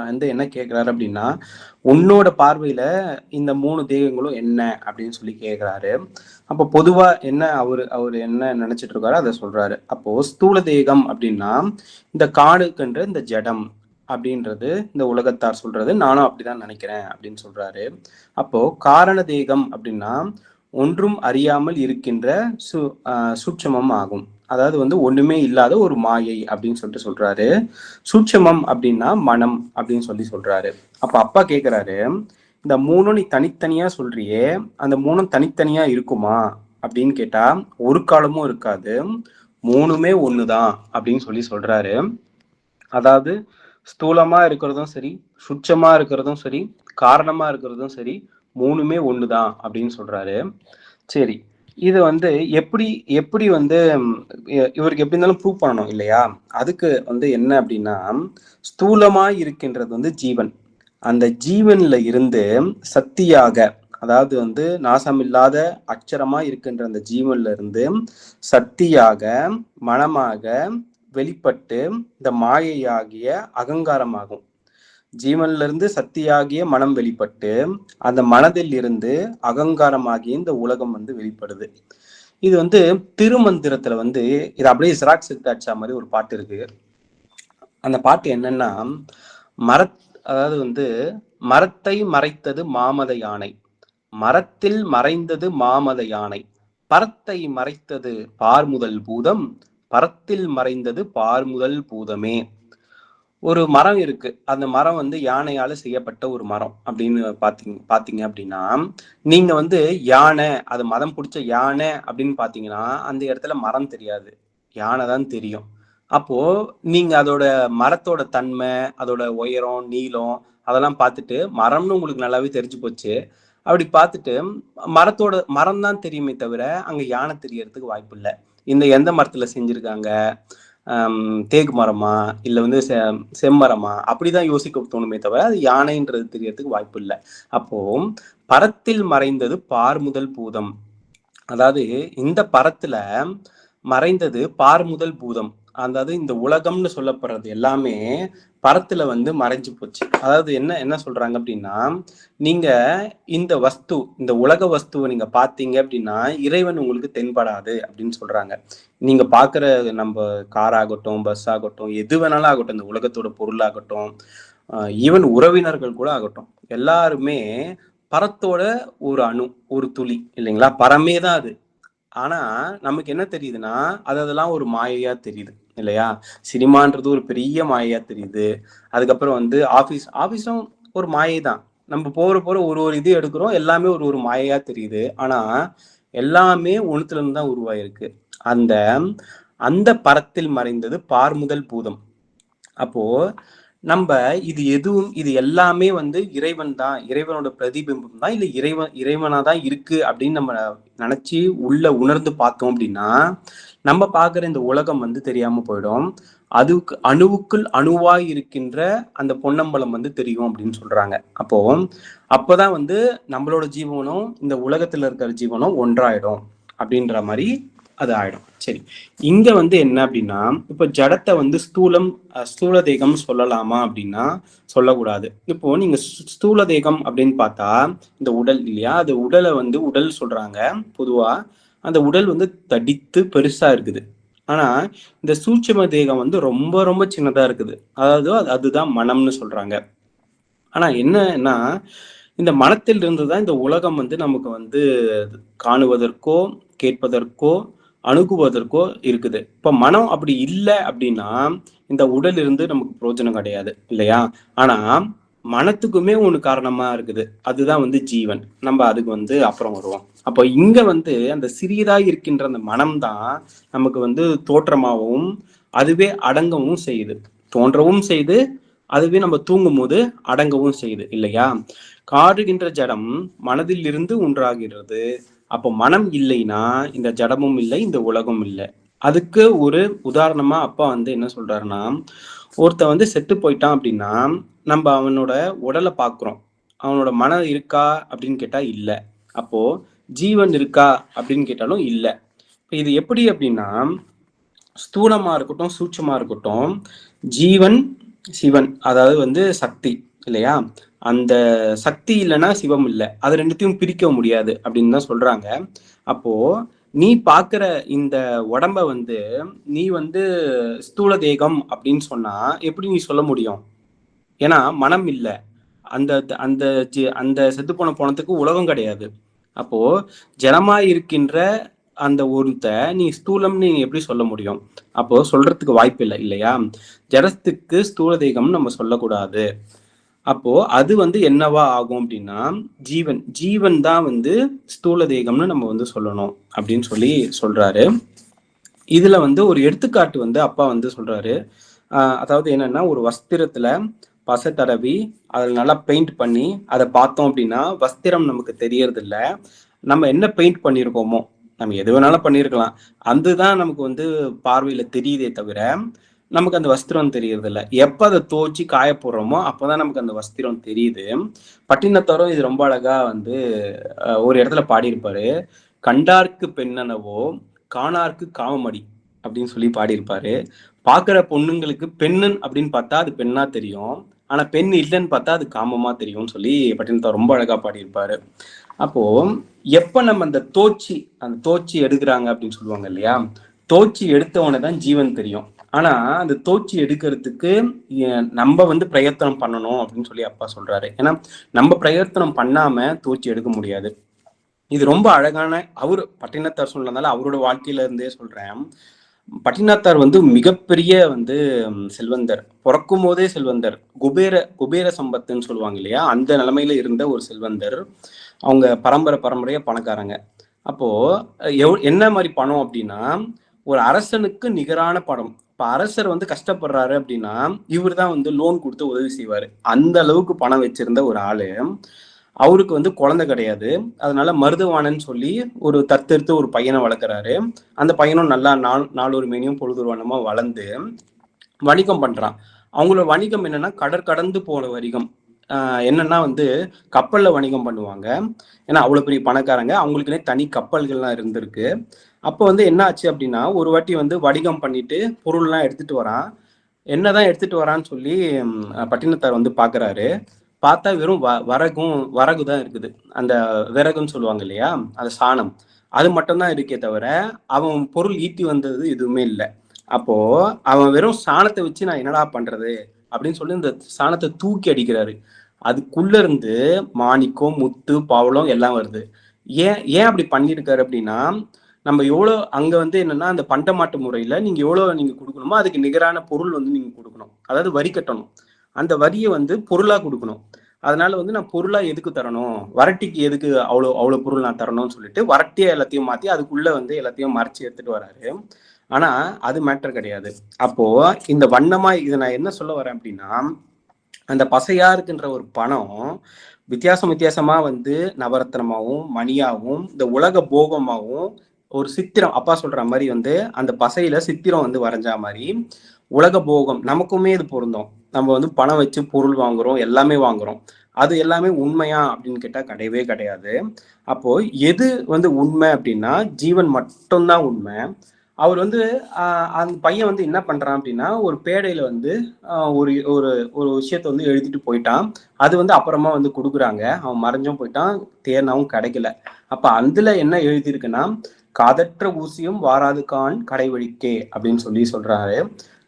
வந்து என்ன கேட்கிறாரு அப்படின்னா, உன்னோட பார்வையில இந்த 3 தேகங்களும் என்ன அப்படின்னு சொல்லி கேட்கிறாரு. அப்ப பொதுவா என்ன அவரு அவரு என்ன நினைச்சிட்டு இருக்காரோ அதை சொல்றாரு. அப்போ ஸ்தூல தேகம் அப்படின்னா இந்த காடுகின்ற இந்த ஜடம் அப்படின்றது இந்த உலகத்தார் சொல்றது, நானும் அப்படிதான் நினைக்கிறேன் அப்படின்னு சொல்றாரு. அப்போ காரண தேகம் அப்படின்னா ஒன்றும் அறியாமல் இருக்கின்ற சூட்சமம் ஆகும். அதாவது வந்து ஒண்ணுமே இல்லாத ஒரு மாயை அப்படின்னு சொல்லிட்டு சொல்றாரு. சூட்சமம் அப்படின்னா மனம் அப்படின்னு சொல்லி சொல்றாரு. அப்ப அப்பா கேக்குறாரு, இந்த மூணும் நீ தனித்தனியா சொல்றியே, அந்த மூணும் தனித்தனியா இருக்குமா அப்படின்னு கேட்டா ஒரு காலமும் இருக்காது, மூணுமே ஒண்ணுதான் அப்படின்னு சொல்லி சொல்றாரு. அதாவது ஸ்தூலமா இருக்கிறதும் சரி, சுட்சமா இருக்கிறதும் சரி, காரணமா இருக்கிறதும் சரி, மூணுமே ஒண்ணுதான் அப்படின்னு சொல்றாரு. சரி, இது வந்து எப்படி எப்படி வந்து இவருக்கு எப்படி இருந்தாலும் ப்ரூவ் பண்ணணும் இல்லையா? அதுக்கு வந்து என்ன அப்படின்னா, ஸ்தூலமா இருக்கின்றது வந்து ஜீவன். அந்த ஜீவன்ல இருந்து சக்தியாக, அதாவது வந்து நாசமில்லாத அட்சரமா இருக்கின்ற அந்த ஜீவன்ல இருந்து சக்தியாக, மனமாக வெளிப்பட்டு இந்த மாயையாகிய அகங்காரமாகும். ஜீவன்ல இருந்து சக்தியாகிய மனம் வெளிப்பட்டு அந்த மனதில் இருந்து அகங்காரமாகிய இந்த உலகம் வந்து வெளிப்படுது. இது வந்து திருமந்திரத்துல வந்து இது அப்படியே ஜெராக்ஸ் எடுத்தாச்சா மாதிரி ஒரு பாட்டு இருக்கு. அந்த பாட்டு என்னன்னா, மர அதாவது வந்து மரத்தை மறைத்தது மாமத யானை, மரத்தில் மறைந்தது மாமத யானை, பரத்தை மறைத்தது பார்முதல் பூதம், பரத்தில் மறைந்தது பார்முதல் பூதமே. ஒரு மரம் இருக்கு, அந்த மரம் வந்து யானையால செய்யப்பட்ட ஒரு மரம் அப்படின்னு பாத்தீங்க அப்படின்னா, நீங்க வந்து யானை, அது மதம் பிடிச்ச யானை அப்படின்னு பாத்தீங்கன்னா அந்த இடத்துல மரம் தெரியாது, யானை தான் தெரியும். அப்போ நீங்க அதோட மரத்தோட தன்மை, அதோட உயரம், நீளம் அதெல்லாம் பார்த்துட்டு மரம்னு உங்களுக்கு நல்லாவே தெரிஞ்சு போச்சு. அப்படி பார்த்துட்டு மரம் தான் தெரியுமே தவிர அங்க யானை தெரியறதுக்கு வாய்ப்பு இல்லை. இந்த எந்த மரத்துல செஞ்சிருக்காங்க, தேக்கு மரமா இல்ல வந்து செம்மரமா அப்படிதான் யோசிக்க தோணுமே தவிர அது யானைன்றது தெரியறதுக்கு வாய்ப்பு இல்லை. அப்போ பரத்தில் மறைந்தது பார்முதல் பூதம், அதாவது இந்த பரத்துல மறைந்தது பார்முதல் பூதம், அதாவது இந்த உலகம்னு சொல்லப்படுறது எல்லாமே பரத்துல வந்து மறைஞ்சு போச்சு. அதாவது என்ன என்ன சொல்றாங்க அப்படின்னா, நீங்க இந்த வஸ்து, இந்த உலக வஸ்துவை நீங்க பாத்தீங்க அப்படின்னா இறைவன் உங்களுக்கு தென்படாது அப்படின்னு சொல்றாங்க. நீங்க பாக்குற நம்ம கார் ஆகட்டும், பஸ் ஆகட்டும், எது வேணாலும் ஆகட்டும், இந்த உலகத்தோட பொருளாகட்டும், ஈவன் உறவினர்கள் கூட ஆகட்டும், எல்லாருமே பரத்தோட ஒரு அணு, ஒரு துளி இல்லைங்களா? பரமே தான் அது. ஆனா நமக்கு என்ன தெரியுதுன்னா அதெல்லாம் ஒரு மாயையா தெரியுது இல்லையா? சினிமான்றது ஒரு பெரிய மாயையா தெரியுது. அதுக்கப்புறம் வந்து ஆபீஸும் ஒரு மாயை தான். நம்ம போற ஒரு ஒரு இது எடுக்கிறோம், எல்லாமே ஒரு ஒரு மாயையா தெரியுது. ஆனா எல்லாமே ஒண்ணுத்துல இருந்து தான் உருவாயிருக்கு. அந்த அந்த பரத்தில் மறைந்தது பார்முதல் பூதம். அப்போ நம்ம இது எல்லாமே வந்து இறைவன் தான், இறைவனோட பிரதிபிம்பம் தான், இல்ல இறைவனா தான் இருக்கு அப்படின்னு நம்ம நினைச்சு உள்ள உணர்ந்து பார்த்தோம் அப்படின்னா நம்ம பாக்குற இந்த உலகம் வந்து தெரியாம போயிடும். அதுக்கு அணுவுக்குள் அணுவாய் இருக்கின்ற அந்த பொன்னம்பலம் வந்து தெரியும் அப்படின்னு சொல்றாங்க. அப்போதான் வந்து நம்மளோட ஜீவனும் இந்த உலகத்துல இருக்கிற ஜீவனும் ஒன்றாயிடும் அப்படின்ற மாதிரி அது ஆயிடும். சரி, இங்க வந்து என்ன அப்படின்னா, இப்ப ஜடத்தை வந்து ஸ்தூல தேகம் சொல்லலாமா அப்படின்னா சொல்லக்கூடாது. இப்போ நீங்க ஸ்தூல தேகம் அப்படின்னு பார்த்தா இந்த உடல் இல்லையா, அது உடலை வந்து உடல் சொல்றாங்க பொதுவா. அந்த உடல் வந்து தடித்து பெருசா இருக்குது. ஆனா இந்த சூட்சும தேகம் வந்து ரொம்ப ரொம்ப சின்னதா இருக்குது. அதாவது அதுதான் மனம்னு சொல்றாங்க. ஆனா என்னன்னா இந்த மனத்தில் இருந்துதான் இந்த உலகம் வந்து நமக்கு வந்து காணுவதற்கோ கேட்பதற்கோ அணுகுவதற்கோ இருக்குது. இப்ப மனம் அப்படி இல்லை அப்படின்னா இந்த உடல் இருந்து நமக்கு பிரயோஜனம் கிடையாது இல்லையா? ஆனா மனத்துக்குமே ஒண்ணு காரணமா இருக்குது. அதுதான் ஜீவன். நம்ம அதுக்கு அப்புறம் வருவோம். அப்போ இங்க அந்த சிறியதா இருக்கின்ற அந்த மனம் தான் நமக்கு தோற்றமாகவும் அதுவே அடங்கவும் செய்யுது. தோன்றவும் செய்து அதுவே நம்ம தூங்கும் போது அடங்கவும் செய்யுது இல்லையா? காடுகின்ற ஜடம் மனதில் இருந்து உண்டாகிறது. அப்போ மனம் இல்லைன்னா இந்த ஜடமும் இல்லை, இந்த உலகம் இல்லை. அதுக்கு ஒரு உதாரணமா அப்பா என்ன சொல்றாருன்னா, ஒருத்தன் செத்து போயிட்டான் அப்படின்னா நம்ம அவனோட உடலை பார்க்கிறோம். அவனோட மனம் இருக்கா அப்படின்னு கேட்டா இல்ல. அப்போ ஜீவன் இருக்கா அப்படின்னு கேட்டாலும் இல்ல. இது எப்படி அப்படின்னா, ஸ்தூலமா இருக்கட்டும் சூட்சமா இருக்கட்டும், ஜீவன் சிவன் அதாவது சக்தி இல்லையா? அந்த சக்தி இல்லைன்னா சிவம் இல்லை. அது ரெண்டுத்தையும் பிரிக்க முடியாது அப்படின்னு தான் சொல்றாங்க. அப்போ நீ பாக்குற இந்த உடம்ப நீ ஸ்தூல தேகம் அப்படின்னு சொன்னா எப்படி நீ சொல்ல முடியும்? ஏன்னா மனம் இல்லை. அந்த அந்த அந்த செத்து போன போனதுக்கு உலகம் கிடையாது. அப்போ ஜனமா இருக்கின்ற அந்த ஒருத்த நீ ஸ்தூலம்னு நீ எப்படி சொல்ல முடியும்? அப்போ சொல்றதுக்கு வாய்ப்பு இல்லை இல்லையா? ஜடத்துக்கு ஸ்தூல தேகம் நம்ம சொல்லக்கூடாது. அப்போ அது என்னவா ஆகும் அப்படின்னா ஜீவன் ஜீவன் தான் ஸ்தூல தேகம்னு நம்ம சொல்லணும் அப்படின்னு சொல்றாரு. இதுல ஒரு எடுத்துக்காட்டு அப்பா சொல்றாரு. அதாவது என்னன்னா, ஒரு வஸ்திரத்துல பசை தடவி அதில் நல்லா பெயிண்ட் பண்ணி அதை பார்த்தோம் அப்படின்னா வஸ்திரம் நமக்கு தெரியறது இல்லை. நம்ம என்ன பெயிண்ட் பண்ணியிருக்கோமோ, நம்ம எது வேணாலும் பண்ணியிருக்கலாம், அதுதான் நமக்கு பார்வையில தெரியுதே தவிர நமக்கு அந்த வஸ்திரம் தெரியறது இல்லை. எப்ப அதை தோச்சி காய போடுறோமோ அப்பதான் நமக்கு அந்த வஸ்திரம் தெரியுது. பட்டினத்தாரும் இது ரொம்ப அழகா ஒரு இடத்துல பாடியிருப்பாரு. கண்டார்க்கு பெண்ணனவோ காணார்க்கு காமமடி அப்படின்னு பாடியிருப்பாரு. பாக்குற பொண்ணுங்களுக்கு பெண்ணன் அப்படின்னு பார்த்தா அது பெண்ணா தெரியும், ஆனா பெண் இல்லைன்னு பார்த்தா அது காமமா தெரியும்னு பட்டினத்தார் ரொம்ப அழகா பாடியிருப்பாரு. அப்போ எப்ப நம்ம அந்த தோச்சி எடுக்கிறாங்க அப்படின்னு சொல்லுவாங்க இல்லையா? தோச்சி எடுத்தவனை தான் ஜீவன் தெரியும். ஆனா அந்த தோச்சி எடுக்கிறதுக்கு நம்ம பிரயத்தனம் பண்ணணும் அப்படின்னு அப்பா சொல்றாரு. ஏன்னா நம்ம பிரயத்தனம் பண்ணாம தோச்சி எடுக்க முடியாது. இது ரொம்ப அழகான அவரு பட்டினத்தார் சொன்னதால அவரோட வாழ்க்கையில இருந்தே சொல்றேன். பட்டினத்தார் மிகப்பெரிய செல்வந்தர், பிறக்கும் போதே செல்வந்தர், குபேர சம்பத்துன்னு சொல்லுவாங்க இல்லையா? அந்த நிலைமையில இருந்த ஒரு செல்வந்தர். அவங்க பரம்பரையா பணக்காரங்க. அப்போ என்ன மாதிரி பணம் அப்படின்னா, ஒரு அரசனுக்கு நிகரான பணம். இப்ப அரசர் கஷ்டப்படுறாரு அப்படின்னா இவர் தான் லோன் கொடுத்து உதவி செய்வாரு. அந்த அளவுக்கு பணம் வச்சிருந்த ஒரு ஆளு. அவருக்கு குழந்தை கிடையாது. அதனால மருதுவானன்னு சொல்லி ஒரு தத்தெடுத்து ஒரு பையனை வளர்க்குறாரு. அந்த பையனும் நல்லா நாளொரு மேனியும் பொழுதுவானமா வளர்ந்து வணிகம் பண்றான். அவங்களோட வணிகம் என்னன்னா கடற்கடந்து போன வணிகம். என்னன்னா கப்பல்ல வணிகம் பண்ணுவாங்க. ஏன்னா அவ்வளவு பெரிய பணக்காரங்க, அவங்களுக்குன்னே தனி கப்பல்கள்லாம் இருந்திருக்கு. அப்போ என்ன ஆச்சு அப்படின்னா, ஒரு வாட்டி வணிகம் பண்ணிட்டு பொருள்லாம் எடுத்துட்டு வரான். என்னதான் எடுத்துட்டு வரான்னு சொல்லி பட்டினத்தார் பாக்குறாரு. பார்த்தா வெறும் வரகு தான் இருக்குது. அந்த விறகுன்னு சொல்லுவாங்க இல்லையா, அந்த சாணம், அது மட்டும்தான் இருக்கே தவிர அவன் பொருள் ஈட்டி வந்தது எதுவுமே இல்லை. அப்போ அவன் வெறும் சாணத்தை வச்சு நான் என்னடா பண்றது அப்படின்னு சொல்லி இந்த சாணத்தை தூக்கி அடிக்கிறாரு. அதுக்குள்ள இருந்து மாணிக்கம், முத்து, பவளம் எல்லாம் வருது. ஏன் அப்படி பண்ணிருக்காரு அப்படின்னா, நம்ம எவ்வளவு அங்க என்னன்னா அந்த பண்டமாட்டு முறையில நீங்க எவ்வளவு நீங்க கொடுக்கணுமோ அதுக்கு நிகரான பொருள் நீங்க கொடுக்கணும். அதாவது வரி கட்டணும். அந்த வரியை பொருளா கொடுக்கணும். அதனால நான் பொருளா எதுக்கு தரணும், வரட்டிக்கு எதுக்கு அவ்வளவு பொருள் நான் தரணும்னு சொல்லிட்டு வரட்டியா எல்லாத்தையும் மாத்தி அதுக்குள்ள எல்லாத்தையும் மறைச்சு எடுத்துட்டு வராரு. ஆனா அது மேட்டர் கிடையாது. அப்போ இந்த வண்ணமா இதை நான் என்ன சொல்ல வரேன் அப்படின்னா, அந்த பசையா இருக்கின்ற ஒரு பணம் வித்தியாசமா நவரத்னமாவும் மணியாவும் இந்த உலக போகமாவும் ஒரு சித்திரம், அப்பா சொல்ற மாதிரி அந்த பசையில சித்திரம் வரைஞ்சா மாதிரி உலக போகம் நமக்குமே இது பொருந்தும். நம்ம பணம் வச்சு பொருள் வாங்குறோம், எல்லாமே வாங்குறோம். அது எல்லாமே உண்மையா அப்படின்னு கேட்டா கிடையவே கிடையாது. அப்போ எது உண்மை அப்படின்னா ஜீவன் மட்டும்தான் உண்மை. அவர் அந்த பையன் என்ன பண்றான் அப்படின்னா, ஒரு பேடையில ஒரு ஒரு ஒரு விஷயத்த எழுதிட்டு போயிட்டான். அது அப்புறமா கொடுக்குறாங்க. அவன் மறைஞ்சும் போயிட்டான், தேர்னாவும் கிடைக்கல. அப்ப அதுல என்ன எழுதியிருக்குன்னா, காதற்ற ஊசியும் வாராது கான் கடைவழிக்கே அப்படின்னு சொல்றாரு.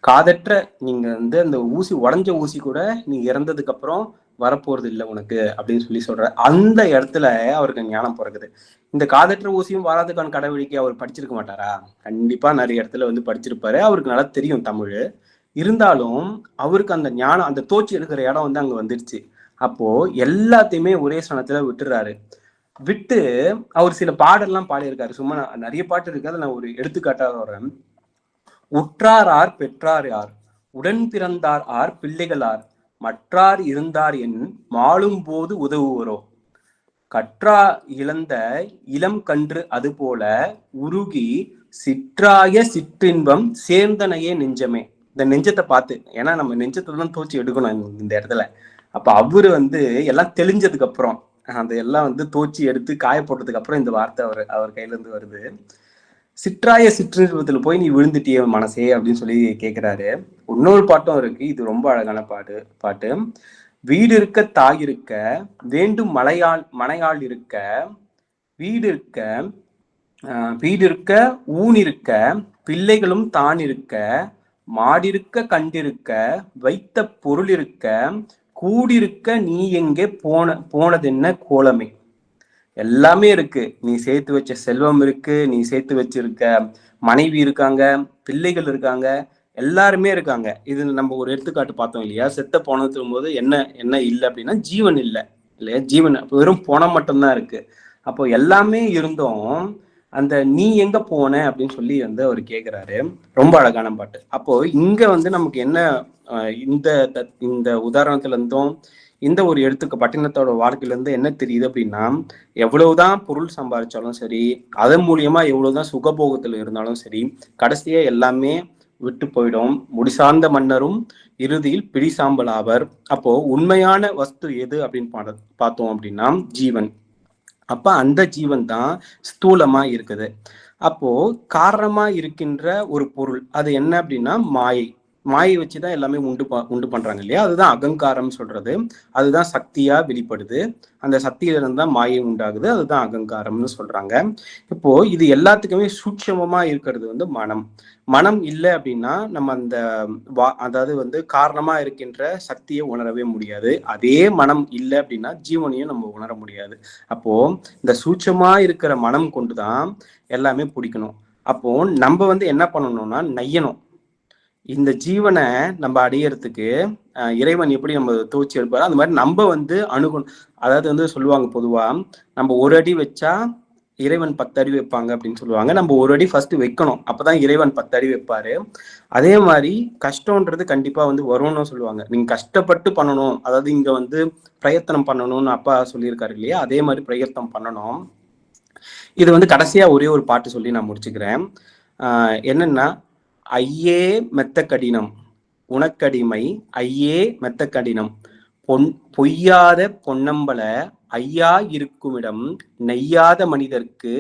காதற்ற நீங்க அந்த ஊசி, உடஞ்ச ஊசி கூட நீங்க இறந்ததுக்கு அப்புறம் வரப்போறது இல்லை உனக்கு அப்படின்னு சொல்லி சொல்ற அந்த இடத்துல அவருக்கு ஞானம் பிறகுது. இந்த காதற்ற ஊசியும் வாராதுக்கான கடவழிக்கை அவர் படிச்சிருக்க மாட்டாரா? கண்டிப்பா நிறைய இடத்துல வந்து படிச்சிருப்பாரு. அவருக்கு நல்லா தெரியும் தமிழ். இருந்தாலும் அவருக்கு அந்த ஞானம், அந்த தோச்சி எடுக்கிற இடம் வந்து அங்க வந்துருச்சு. அப்போ எல்லாத்தையுமே ஒரே சனத்துல விட்டுறாரு. விட்டு அவர் சில பாடல்லாம் பாடியிருக்காரு. சும்மா நிறைய பாட்டு இருக்கு, அதை நான் ஒரு எடுத்துக்காட்டாக வரேன். உற்றார் ஆர் பெற்றார் யார், உடன் பிறந்தார் ஆர் பிள்ளைகள் ஆர், மற்றார் இருந்தார் என் மாளும் போது உதவுவரோ, கற்றா இழந்த இளம் கன்று அதுபோல உருகி சிற்றாய சிற்றின்பம் சேர்ந்தனையே நெஞ்சமே. இந்த நெஞ்சத்தை பார்த்து, ஏன்னா நம்ம நெஞ்சத்தை தான் தோச்சி எடுக்கணும் இந்த இடத்துல. அப்ப அவரு வந்து எல்லாம் தெளிஞ்சதுக்கு அப்புறம், அந்த எல்லாம் வந்து தோச்சி எடுத்து காய போட்டதுக்கு அப்புறம் இந்த வார்த்தை அவர் கையில இருந்து வருது. சிற்றாய சிற்றின்பத்துல போய் நீ விழுந்துட்டிய மனசே அப்படின்னு சொல்லி கேட்கிறாரு. இன்னொரு பாட்டும் இருக்கு, இது ரொம்ப அழகான பாட்டு. வீடு இருக்க தாய் இருக்க வேண்டும் மனையாள் இருக்க, வீடு இருக்க ஊன் இருக்க பிள்ளைகளும் தான் இருக்க, மாடிருக்க கண்டிருக்க வைத்த பொருள் இருக்க, கூடிருக்க நீ எங்கே போனதென்ன கோலமே. எல்லாமே இருக்கு, நீ சேர்த்து வச்ச செல்வம் இருக்கு, நீ சேர்த்து வச்சிருக்க மனைவி இருக்காங்க, பிள்ளைகள் இருக்காங்க, எல்லாருமே இருக்காங்க. இது நம்ம ஒரு எடுத்துக்காட்டு பார்த்தோம் இல்லையா? செத்த போனது போது என்ன இல்லை அப்படின்னா ஜீவன் இல்லை இல்லையா? ஜீவன் வெறும் பணம் மட்டும்தான் இருக்கு. அப்போ எல்லாமே இருந்தோம், அந்த நீ எங்க போன அப்படின்னு சொல்லி வந்து அவர் கேட்கிறாரு. ரொம்ப அழகான பாட்டு. அப்போ இங்க வந்து நமக்கு என்ன இந்த உதாரணத்துல இருந்தும் இந்த ஒரு எடுத்துக்க பட்டினத்தோட வாழ்க்கையில இருந்து என்ன தெரியுது அப்படின்னா, எவ்வளவுதான் பொருள் சம்பாதிச்சாலும் சரி, அதன் மூலியமா எவ்வளவுதான் சுகபோகத்துல இருந்தாலும் சரி, கடைசியா எல்லாமே விட்டு போயிடும். முடிசார்ந்த மன்னரும் இறுதியில் பிடிசாம்பல் ஆவர். அப்போ உண்மையான வஸ்து எது அப்படின்னு பார்த்தோம் அப்படின்னா ஜீவன். அப்ப அந்த ஜீவன் தான் ஸ்தூலமா இருக்குது. அப்போ காரணமா இருக்கின்ற ஒரு பொருள் அது என்ன அப்படின்னா மாயை. மாயை வச்சுதான் எல்லாமே உண்டு பண்றாங்க இல்லையா? அதுதான் அகங்காரம் சொல்றது. அதுதான் சக்தியா வெளிப்படுது. அந்த சக்தியில இருந்து தான் மாயை உண்டாகுது. அதுதான் அகங்காரம்னு சொல்றாங்க. இப்போ இது எல்லாத்துக்குமே சூட்சமமா இருக்கிறது வந்து மனம். மனம் இல்லை அப்படின்னா நம்ம அந்த அதாவது வந்து காரணமா இருக்கின்ற சக்தியை உணரவே முடியாது. அதே மனம் இல்லை அப்படின்னா ஜீவனையும் நம்ம உணர முடியாது. அப்போ இந்த சூட்சமா இருக்கிற மனம் கொண்டுதான் எல்லாமே பிடிக்கணும். அப்போ நம்ம வந்து என்ன பண்ணணும்னா நையணும். இந்த ஜீவனை நம்ம அடையறதுக்கு இறைவன் எப்படி நம்ம தோச்சி எடுப்பாரு, அந்த மாதிரி நம்ம வந்து அணுகணும். அதாவது வந்து சொல்லுவாங்க பொதுவா, நம்ம ஒரு அடி வச்சா இறைவன் 10 அடி வைப்பாங்க அப்படின்னு சொல்லுவாங்க. நம்ம ஒரு அடி ஃபர்ஸ்ட் வைக்கணும், அப்பதான் இறைவன் 10 அடி வைப்பாரு. அதே மாதிரி கஷ்டம்ன்றது கண்டிப்பா வந்து வரும்னு சொல்லுவாங்க. நீங்க கஷ்டப்பட்டு பண்ணணும், அதாவது இங்க வந்து பிரயத்தனம் பண்ணணும்னு அப்பா சொல்லியிருக்காரு இல்லையா? அதே மாதிரி பிரயத்தனம் பண்ணணும். இது வந்து கடைசியா ஒரே ஒரு பாட்டு சொல்லி நான் முடிச்சுக்கிறேன். என்னன்னா, ஐயே மெத்த கடினம் உனக்கடிமை, ஐயே மெத்த கடினம் பொய்யாத பொன்னம்பல, ஐயா இருக்குமிடம் நெய்யாத மனிதருக்கு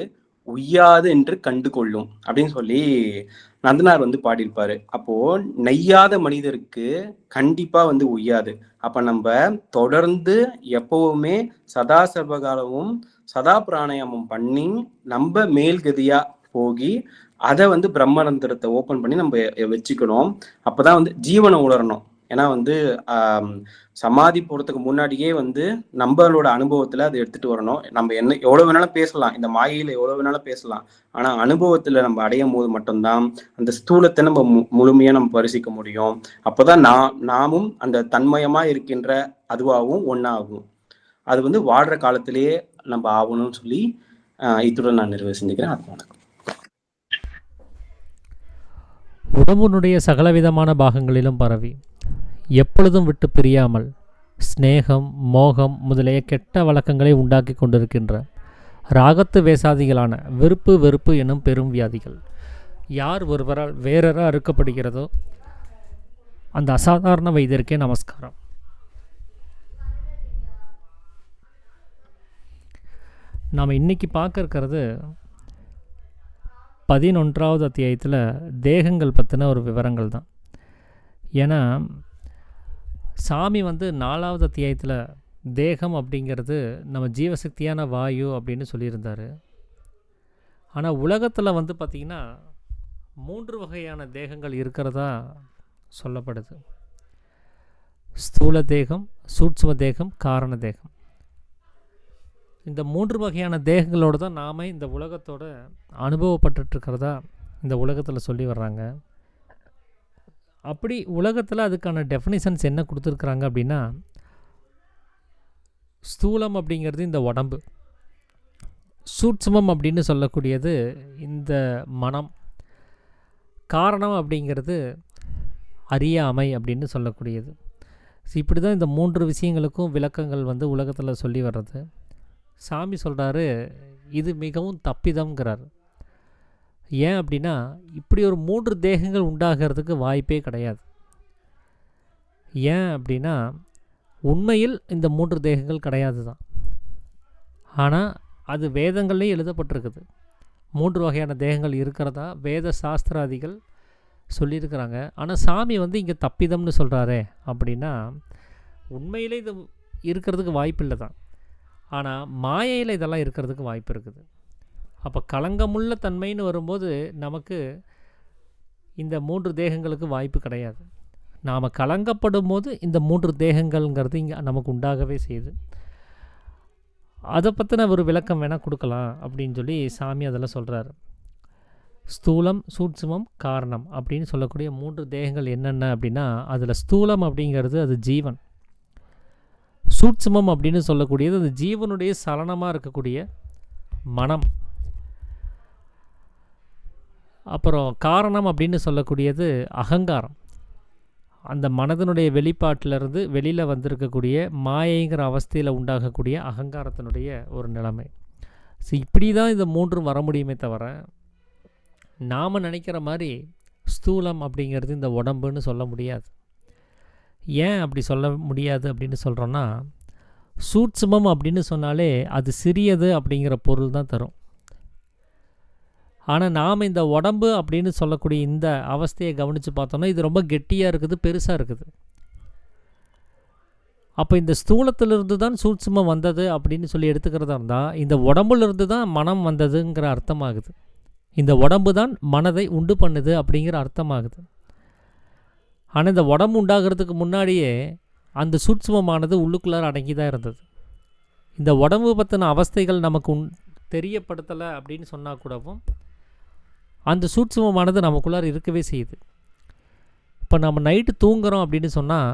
உய்யாது என்று கண்டு கொள்ளும் அப்படின்னு சொல்லி நந்தனார் வந்து பாடியிருப்பாரு. அப்போ நெய்யாத மனிதருக்கு கண்டிப்பா வந்து உய்யாது. அப்ப நம்ம தொடர்ந்து எப்பவுமே சதா சர்வகாலமும் சதா பிராணாயாமம் பண்ணி நம்ம மேல்கதியா போகி அதை வந்து பிரம்மரந்திரத்தை ஓபன் பண்ணி நம்ம வச்சுக்கணும். அப்பதான் வந்து ஜீவனை உணரணும். ஏன்னா வந்து சமாதி போறதுக்கு முன்னாடியே வந்து நம்மளோட அனுபவத்துல அதை எடுத்துட்டு வரணும். நம்ம என்ன எவ்வளவு வேணாலும் பேசலாம், இந்த மாயையில எவ்வளவு வேணாலும் பேசலாம், ஆனா அனுபவத்துல நம்ம அடையும் போது மட்டும்தான் அந்த ஸ்தூலத்தை நம்ம முழுமையா நம்ம பரிசிக்க முடியும். அப்போதான் நாமும் அந்த தன்மயமா இருக்கின்ற அதுவாகவும் ஒன்னாகும். அது வந்து வாழ்ற காலத்திலேயே நம்ம ஆகணும்னு சொல்லி இத்துடன் நான் நிறைவு செஞ்சுக்கிறேன். அது வணக்கம். உடம்புனுடைய சகலவிதமான பாகங்களிலும் பரவி எப்பொழுதும் விட்டு பிரியாமல் ஸ்நேகம், மோகம் முதலிய கெட்ட வழக்கங்களை உண்டாக்கி கொண்டிருக்கின்ற ராகத்து வேசாதிகளான விருப்பு வெறுப்பு எனும் பெரும் வியாதிகள் யார் ஒருவரால் வேறற அறுக்கப்படுகிறதோ அந்த அசாதாரண வைத்தியருக்கே நமஸ்காரம். நாம் இன்னைக்கு பார்க்க இருக்கிறது 11வது அத்தியாயத்தில் தேகங்கள் பற்றின ஒரு விவரங்கள் தான். ஏன்னா சாமி வந்து 4வது அத்தியாயத்தில் தேகம் அப்படிங்கிறது நம்ம ஜீவசக்தியான வாயு அப்படின்னு சொல்லியிருந்தார். ஆனால் உலகத்தில் வந்து பார்த்திங்கன்னா 3 வகையான தேகங்கள் இருக்கிறதா சொல்லப்படுது. ஸ்தூல தேகம், சூட்சும தேகம், காரண தேகம். இந்த 3 வகையான தேகங்களோடு தான் நாம் இந்த உலகத்தோட அனுபவப்பட்டுருக்கிறதா இந்த உலகத்தில் சொல்லி வர்றாங்க. அப்படி உலகத்தில் அதுக்கான டெஃபினிஷன்ஸ் என்ன கொடுத்துருக்குறாங்க அப்படின்னா, ஸ்தூலம் அப்படிங்கிறது இந்த உடம்பு, சூட்சுமம் அப்படின்னு சொல்லக்கூடியது இந்த மனம், காரணம் அப்படிங்கிறது அறியாமை அப்படின்னு சொல்லக்கூடியது. இப்படி தான் இந்த 3 விஷயங்களுக்கும் விளக்கங்கள் உலகத்தில் சொல்லி வர்றது. சாமி சொல்கிறாரு, இது மிகவும் தப்பிதம்ங்கிறார். ஏன் அப்படின்னா, இப்படி ஒரு 3 தேகங்கள் உண்டாகிறதுக்கு வாய்ப்பே கிடையாது. ஏன் அப்படின்னா, உண்மையில் இந்த 3 தேகங்கள் கிடையாது தான். ஆனால் அது வேதங்கள்லேயும் எழுதப்பட்டிருக்குது. 3 வகையான தேகங்கள் இருக்கிறதா வேத சாஸ்திராதிகள் சொல்லியிருக்கிறாங்க. ஆனால் சாமி இங்கே தப்பிதம்னு சொல்கிறாரே அப்படின்னா, உண்மையிலே இது இருக்கிறதுக்கு வாய்ப்பு இல்லை தான். ஆனால் மாயையில் இதெல்லாம் இருக்கிறதுக்கு வாய்ப்பு இருக்குது. அப்போ களங்கமுள்ள தன்மைன்னு வரும்போது நமக்கு இந்த 3 தேகங்களுக்கு வாய்ப்பு கிடையாது. நாம் கலங்கப்படும் போது இந்த 3 தேகங்கள்ங்கிறது இங்கே நமக்கு உண்டாகவே செய்யுது. அதை பற்றின ஒரு விளக்கம் வேணால் கொடுக்கலாம் அப்படின்னு சொல்லி சாமி அதில் சொல்கிறாரு. ஸ்தூலம், சூட்சுமம், காரணம் அப்படின்னு சொல்லக்கூடிய 3 தேகங்கள் என்னென்ன அப்படின்னா, அதில் ஸ்தூலம் அப்படிங்கிறது அது ஜீவன், சூட்சுமம் அப்படின்னு சொல்லக்கூடியது அது ஜீவனுடைய சலனமாக இருக்கக்கூடிய மனம், அப்புறம் காரணம் அப்படின்னு சொல்லக்கூடியது அகங்காரம், அந்த மனதனுடைய வெளிப்பாட்டிலிருந்து வெளியில் வந்திருக்கக்கூடிய மாயைங்கிற அவஸ்தையில் உண்டாகக்கூடிய அகங்காரத்தினுடைய ஒரு நிலைமை. ஸோ இப்படி தான் இந்த 3 வர முடியுமே தவிர, நாம் நினைக்கிற மாதிரி ஸ்தூலம் அப்படிங்கிறது இந்த உடம்புன்னு சொல்ல முடியாது. ஏன் அப்படி சொல்ல முடியாது அப்படின்னு சொல்கிறோன்னா, சூட்சுமம் அப்படின்னு சொன்னாலே அது சிறியது அப்படிங்கிற பொருள் தான் தரும். ஆனால் நாம் இந்த உடம்பு அப்படின்னு சொல்லக்கூடிய இந்த அவஸ்தையை கவனித்து பார்த்தோன்னா, இது ரொம்ப கெட்டியாக இருக்குது, பெருசாக இருக்குது. அப்போ இந்த ஸ்தூலத்திலிருந்து தான் சூட்சுமம் வந்தது அப்படின்னு சொல்லி எடுத்துக்கிறதா இருந்தால், இந்த உடம்புலேருந்து தான் மனம் வந்ததுங்கிற அர்த்தமாகுது. இந்த உடம்பு தான் மனதை உண்டு பண்ணுது அப்படிங்கிற அர்த்தமாகுது. ஆனால் இந்த உடம்பு உண்டாகிறதுக்கு முன்னாடியே அந்த சூட்சுமமானது உள்ளுக்குள்ளார அடங்கி தான் இருந்தது. இந்த உடம்பு பற்றின அவஸ்தைகள் நமக்கு தெரியப்படுத்தலை அப்படின்னு சொன்னால் கூடவும் அந்த சூட்சுமமானது நமக்குள்ளார இருக்கவே செய்யுது. இப்போ நம்ம நைட்டு தூங்குகிறோம் அப்படின்னு சொன்னால்,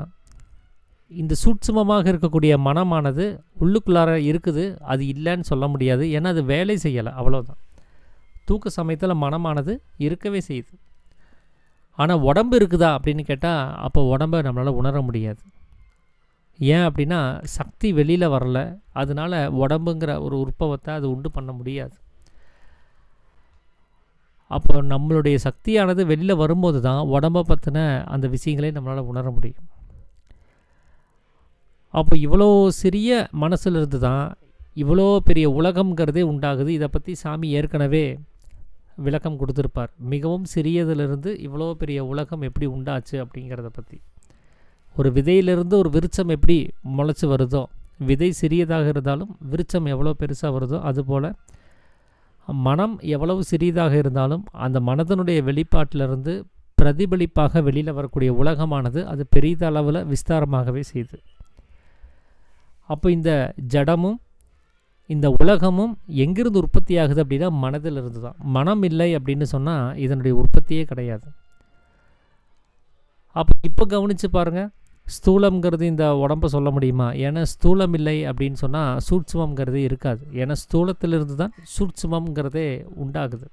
இந்த சூட்சுமமாக இருக்கக்கூடிய மனமானது உள்ளுக்குள்ளார இருக்குது, அது இல்லைன்னு சொல்ல முடியாது. ஏன்னா அது வேலை செய்யலை, அவ்வளோதான். தூக்க சமயத்தில் மனமானது இருக்கவே செய்யுது. ஆனால் உடம்பு இருக்குதா அப்படின்னு கேட்டால், அப்போ உடம்பை நம்மளால் உணர முடியாது. ஏன் அப்படின்னா சக்தி வெளியில் வரல, அதனால் உடம்புங்கிற ஒரு உற்பவத்தை அது உண்டு பண்ண முடியாது. அப்போ நம்மளுடைய சக்தியானது வெளியில் வரும்போது தான் உடம்பை பற்றின அந்த விஷயங்களை நம்மளால் உணர முடியும். அப்போ இவ்வளோ சிறிய மனசிலிருந்து தான் இவ்வளோ பெரிய உலகம்ங்கிறதே உண்டாகுது. இதை பற்றி சாமி ஏற்கனவே விளக்கம் கொடுத்துருப்பார். மிகவும் சிறியதிலிருந்து இவ்வளோ பெரிய உலகம் எப்படி உண்டாச்சு அப்படிங்கிறத பற்றி. ஒரு விதையிலிருந்து ஒரு விருட்சம் எப்படி முளைச்சி வருதோ, விதை சிறியதாக இருந்தாலும் விருட்சம் எவ்வளோ பெருசாக வருதோ, அதுபோல் மனம் எவ்வளவு சிறியதாக இருந்தாலும் அந்த மனதனுடைய வெளிப்பாட்டிலிருந்து பிரதிபலிப்பாக வெளியில் வரக்கூடிய உலகமானது அது பெரிய அளவில் விஸ்தாரமாகவே செய்யுது. அப்போ இந்த ஜடமும் இந்த உலகமும் எங்கிருந்து உற்பத்தி ஆகுது அப்படின்னா மனதிலிருந்து தான். மனம் இல்லை அப்படின்னு சொன்னால் இதனுடைய உற்பத்தியே கிடையாது. அப்போ இப்போ கவனித்து பாருங்கள், ஸ்தூலம்ங்கிறது இந்த உடம்பை சொல்ல முடியுமா? ஏன்னா ஸ்தூலம் இல்லை அப்படின்னு சொன்னால் சூட்சுமங்கிறதே இருக்காது. ஏன்னா ஸ்தூலத்திலிருந்து தான் சூட்சுமங்கிறதே உண்டாகுது.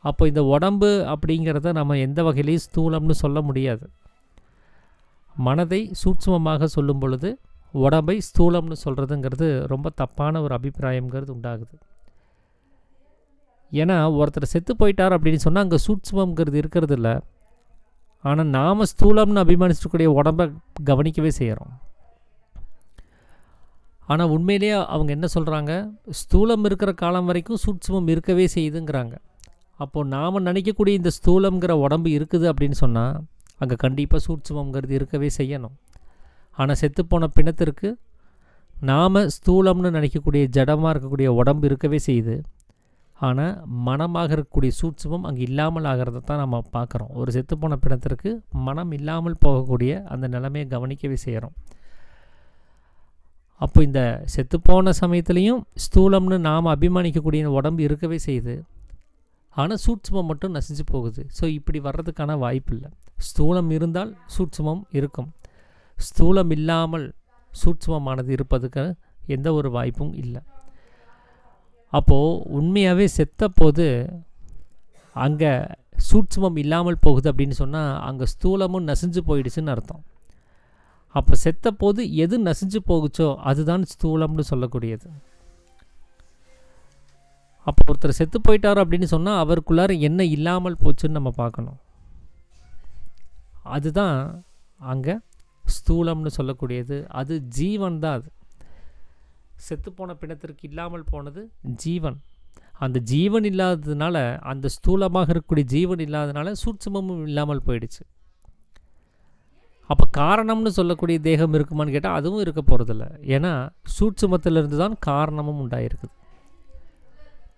அப்போ இந்த உடம்பு அப்படிங்கிறத நம்ம எந்த வகையிலையும் ஸ்தூலம்னு சொல்ல முடியாது. மனதை சூட்சுமமாக சொல்லும் பொழுது உடம்பை ஸ்தூலம்னு சொல்கிறதுங்கிறது ரொம்ப தப்பான ஒரு அபிப்பிராயங்கிறது உண்டாகுது. ஏன்னா ஒருத்தர் செத்து போயிட்டார் அப்படின்னு சொன்னால் அங்கே சூட்சுமங்கிறது இருக்கிறது இல்லை. ஆனால் நாம் ஸ்தூலம்னு அபிமானிச்சிருக்கக்கூடிய உடம்பை கவனிக்கவே செய்கிறோம். ஆனால் உண்மையிலேயே அவங்க என்ன சொல்கிறாங்க, ஸ்தூலம் இருக்கிற காலம் வரைக்கும் சூட்சுமம் இருக்கவே செய்யுதுங்கிறாங்க. அப்போது நாம் நினைக்கக்கூடிய இந்த ஸ்தூலம்ங்கிற உடம்பு இருக்குது அப்படின்னு சொன்னால் அங்கே கண்டிப்பாக சூட்சுமங்கிறது இருக்கவே செய்யணும். ஆனால் செத்துப்போன பிணத்திற்கு நாம் ஸ்தூலம்னு நினைக்கக்கூடிய ஜடமாக இருக்கக்கூடிய உடம்பு இருக்கவே செய்யுது. ஆனால் மனமாக இருக்கக்கூடிய சூட்சுமம் அங்கே இல்லாமல் ஆகிறத தான் நம்ம பார்க்குறோம். ஒரு செத்துப்போன பிணத்திற்கு மனம் இல்லாமல் போகக்கூடிய அந்த நிலைமையை கவனிக்கவே செய்கிறோம். அப்போ இந்த செத்துப்போன சமயத்துலேயும் ஸ்தூலம்னு நாம் அபிமானிக்கக்கூடிய உடம்பு இருக்கவே செய்யுது. ஆனால் சூட்சுமம் மட்டும் நசிஞ்சு போகுது. ஸோ இப்படி வர்றதுக்கான வாய்ப்பு இல்லை. ஸ்தூலம் இருந்தால் சூட்சுமம் இருக்கும். ஸ்தூலம் இல்லாமல் சூட்சுமமானது இருப்பதுக்கு எந்த ஒரு வாய்ப்பும் இல்லை. அப்போது உண்மையாகவே செத்த போது அங்கே சூட்சுமம் இல்லாமல் போகுது அப்படின்னு சொன்னால் அங்கே ஸ்தூலமும் நசிஞ்சு போயிடுச்சுன்னு அர்த்தம். அப்போ செத்த போது எது நசிஞ்சு போகுச்சோ அதுதான் ஸ்தூலம்னு சொல்லக்கூடியது. அப்போ ஒருத்தர் செத்து போயிட்டார் அப்படின்னு சொன்னால் அவருக்குள்ளார என்ன இல்லாமல் போச்சுன்னு நம்ம பார்க்கணும். அதுதான் அங்கே ஸ்தூலம்னு சொல்லக்கூடியது. அது ஜீவன் தான். அது செத்துப்போன பிணத்திற்கு இல்லாமல் போனது ஜீவன். அந்த ஜீவன் இல்லாததுனால, அந்த ஸ்தூலமாக இருக்கக்கூடிய ஜீவன் இல்லாததுனால சூட்சுமமும் இல்லாமல் போயிடுச்சு. அப்போ காரணம்னு சொல்லக்கூடிய தேகம் இருக்குமான்னு கேட்டால் அதுவும் இருக்க போகிறதில்ல. ஏன்னா சூட்சுமத்திலிருந்து தான் காரணமும் உண்டாயிருக்குது.